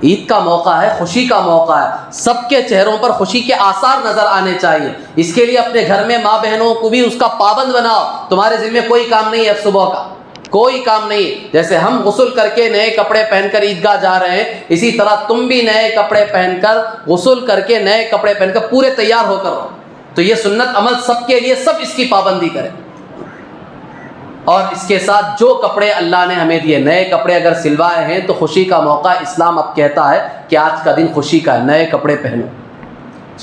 عید کا موقع ہے، خوشی کا موقع ہے، سب کے چہروں پر خوشی کے آثار نظر آنے چاہیے، اس کے لیے اپنے گھر میں ماں بہنوں کو بھی اس کا پابند بناؤ، تمہارے ذمہ کوئی کام نہیں ہے صبح کا، کوئی کام نہیں، جیسے ہم غسل کر کے نئے کپڑے پہن کر عیدگاہ جا رہے ہیں، اسی طرح تم بھی نئے کپڑے پہن کر غسل کر کے نئے کپڑے پہن کر پورے تیار ہو کر رہو، تو یہ سنت عمل سب کے لیے، سب اس کی پابندی کریں، اور اس کے ساتھ جو کپڑے اللہ نے ہمیں دیے، نئے کپڑے اگر سلوائے ہیں تو خوشی کا موقع، اسلام اب کہتا ہے کہ آج کا دن خوشی کا ہے، نئے کپڑے پہنو،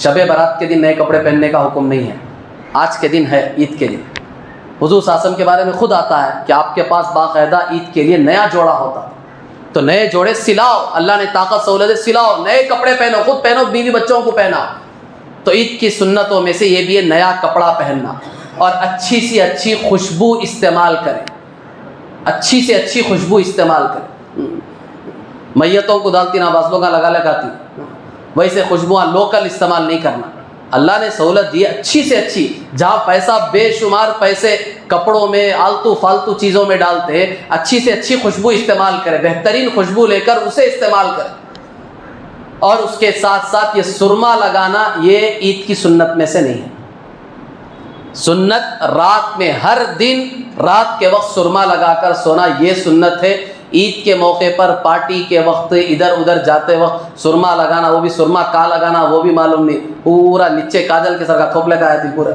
شب برات کے دن نئے کپڑے پہننے کا حکم نہیں ہے، آج کے دن ہے عید کے دن، حضور صلی اللہ علیہ وسلم کے بارے میں خود آتا ہے کہ آپ کے پاس باقاعدہ عید کے لیے نیا جوڑا ہوتا تھا، تو نئے جوڑے سلاؤ، اللہ نے طاقت سہولت سلاؤ، نئے کپڑے پہنو، خود پہنو، بیوی بچوں کو پہناؤ۔ تو عید کی سنتوں میں سے یہ بھی ہے نیا کپڑا پہننا، اور اچھی سی اچھی خوشبو استعمال کریں، اچھی سے اچھی خوشبو استعمال کریں۔ میتوں کو دالتی نہ بعض لوگ لگا لگاتی، ویسے خوشبوئیں لوکل استعمال نہیں کرنا۔ اللہ نے سہولت دی اچھی سے اچھی، جہاں پیسہ بے شمار پیسے کپڑوں میں آلتو فالتو چیزوں میں ڈالتے ہیں، اچھی سے اچھی خوشبو استعمال کریں، بہترین خوشبو لے کر اسے استعمال کریں۔ اور اس کے ساتھ ساتھ یہ سرما لگانا یہ عید کی سنت میں سے نہیں ہے۔ سنت رات میں ہر دن رات کے وقت سرما لگا کر سونا یہ سنت ہے۔ عید کے موقع پر پارٹی کے وقت ادھر ادھر جاتے وقت سرما لگانا، وہ بھی سرما کا لگانا وہ بھی معلوم نہیں، پورا نیچے کاجل کے سر کا تھوپ لگایا تھی پورا۔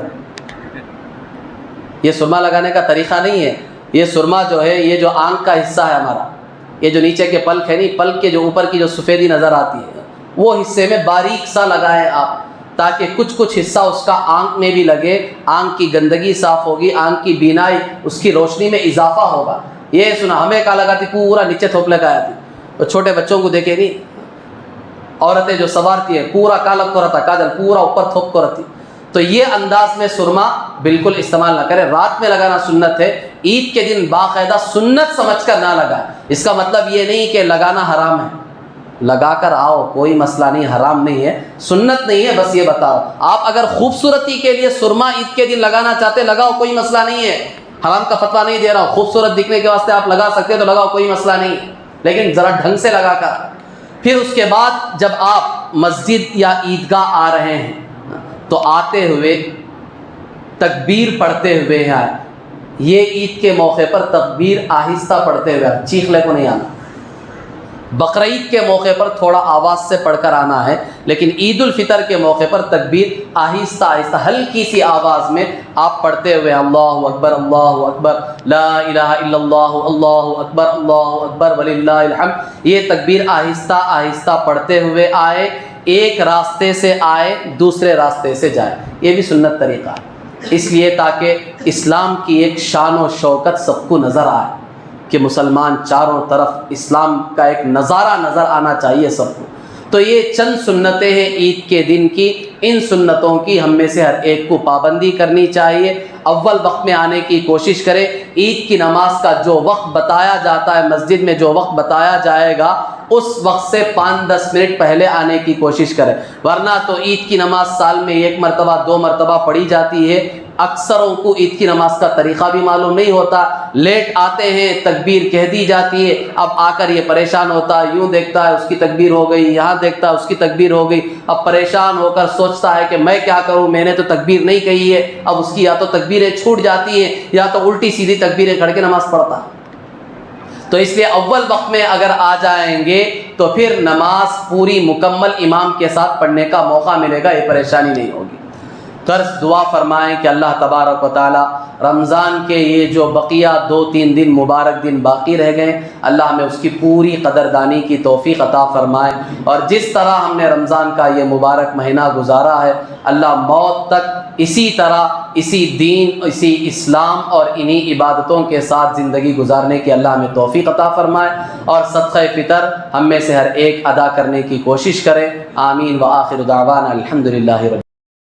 یہ سرما لگانے کا طریقہ نہیں ہے۔ یہ سرما جو ہے یہ جو آنکھ کا حصہ ہے ہمارا، یہ جو نیچے کے پلک ہے نہیں، پلک کے جو اوپر کی جو سفیدی نظر آتی ہے وہ حصے میں باریک سا لگائیں آپ، تاکہ کچھ حصہ اس کا آنکھ میں بھی لگے، آنکھ کی گندگی صاف ہوگی، آنکھ کی بینائی اس کی روشنی میں اضافہ ہوگا۔ یہ سنا ہمیں کا لگاتی پورا نیچے تھوپ لگایا تھی، اور چھوٹے بچوں کو دیکھے نہیں، عورتیں جو سوارتی ہے پورا کا لگ کو رہتا، کاجل پورا اوپر تھوپ کو رہتی۔ تو یہ انداز میں سرما بالکل استعمال نہ کرے، رات میں لگانا سنت ہے، عید کے دن باقاعدہ سنت سمجھ کر نہ لگائے۔ اس کا مطلب یہ نہیں کہ لگانا حرام ہے، لگا کر آؤ کوئی مسئلہ نہیں، حرام نہیں ہے، سنت نہیں ہے، بس یہ بتاؤ۔ آپ اگر خوبصورتی کے لیے سرما عید کے دن لگانا چاہتے لگاؤ، کوئی مسئلہ نہیں ہے، حرام کا فتویٰ نہیں دے رہا ہوں، خوبصورت دکھنے کے واسطے آپ لگا سکتے تو لگاؤ، کوئی مسئلہ نہیں، لیکن ذرا ڈھنگ سے لگا کر۔ پھر اس کے بعد جب آپ مسجد یا عیدگاہ آ رہے ہیں تو آتے ہوئے تکبیر پڑھتے ہوئے ہیں، یہ عید کے موقع پر تکبیر آہستہ پڑھتے ہوئے، چیخنے کو نہیں آنا۔ بقرعید کے موقع پر تھوڑا آواز سے پڑھ کر آنا ہے، لیکن عید الفطر کے موقع پر تکبیر آہستہ آہستہ ہلکی سی آواز میں آپ پڑھتے ہوئے اللہ اکبر لا الہ الا اللہ اللہ اکبر وللہ الحمد، یہ تکبیر آہستہ آہستہ پڑھتے ہوئے آئے، ایک راستے سے آئے دوسرے راستے سے جائے، یہ بھی سنت طریقہ ہے، اس لیے تاکہ اسلام کی ایک شان و شوکت سب کو نظر آئے کہ مسلمان چاروں طرف اسلام کا ایک نظارہ نظر آنا چاہیے سب کو۔ تو یہ چند سنتیں ہیں عید کے دن کی، ان سنتوں کی ہم میں سے ہر ایک کو پابندی کرنی چاہیے، اول وقت میں آنے کی کوشش کرے، عید کی نماز کا جو وقت بتایا جاتا ہے مسجد میں جو وقت بتایا جائے گا اس وقت سے 5-10 منٹ پہلے آنے کی کوشش کرے، ورنہ تو عید کی نماز سال میں 1 مرتبہ 2 مرتبہ پڑھی جاتی ہے، اکثروں کو عید کی نماز کا طریقہ بھی معلوم نہیں ہوتا، لیٹ آتے ہیں تکبیر کہہ دی جاتی ہے، اب آ کر یہ پریشان ہوتا ہے، یوں دیکھتا ہے اس کی تکبیر ہو گئی، یہاں دیکھتا ہے اس کی تکبیر ہو گئی، اب پریشان ہو کر سوچتا ہے کہ میں کیا کروں، میں نے تو تکبیر نہیں کہی ہے، اب اس کی یا تو تکبیریں چھوٹ جاتی ہیں یا تو الٹی سیدھی تکبیریں کھڑ کے نماز پڑھتا ہے۔ تو اس لیے اول وقت میں اگر آ جائیں گے تو پھر نماز پوری مکمل امام کے ساتھ پڑھنے کا موقع ملے گا، یہ پریشانی نہیں ہوگی۔ قرض دعا فرمائیں کہ اللہ تبارک و تعالی رمضان کے یہ جو بقیہ 2-3 دن مبارک دن باقی رہ گئے، اللہ ہمیں اس کی پوری قدردانی کی توفیق عطا فرمائے، اور جس طرح ہم نے رمضان کا یہ مبارک مہینہ گزارا ہے اللہ موت تک اسی طرح اسی دین اسی اسلام اور انہی عبادتوں کے ساتھ زندگی گزارنے کی اللہ ہمیں توفیق عطا فرمائے، اور صدقہ فطر ہم میں سے ہر ایک ادا کرنے کی کوشش کرے۔ آمین وآخر دعوانا الحمدللہ رب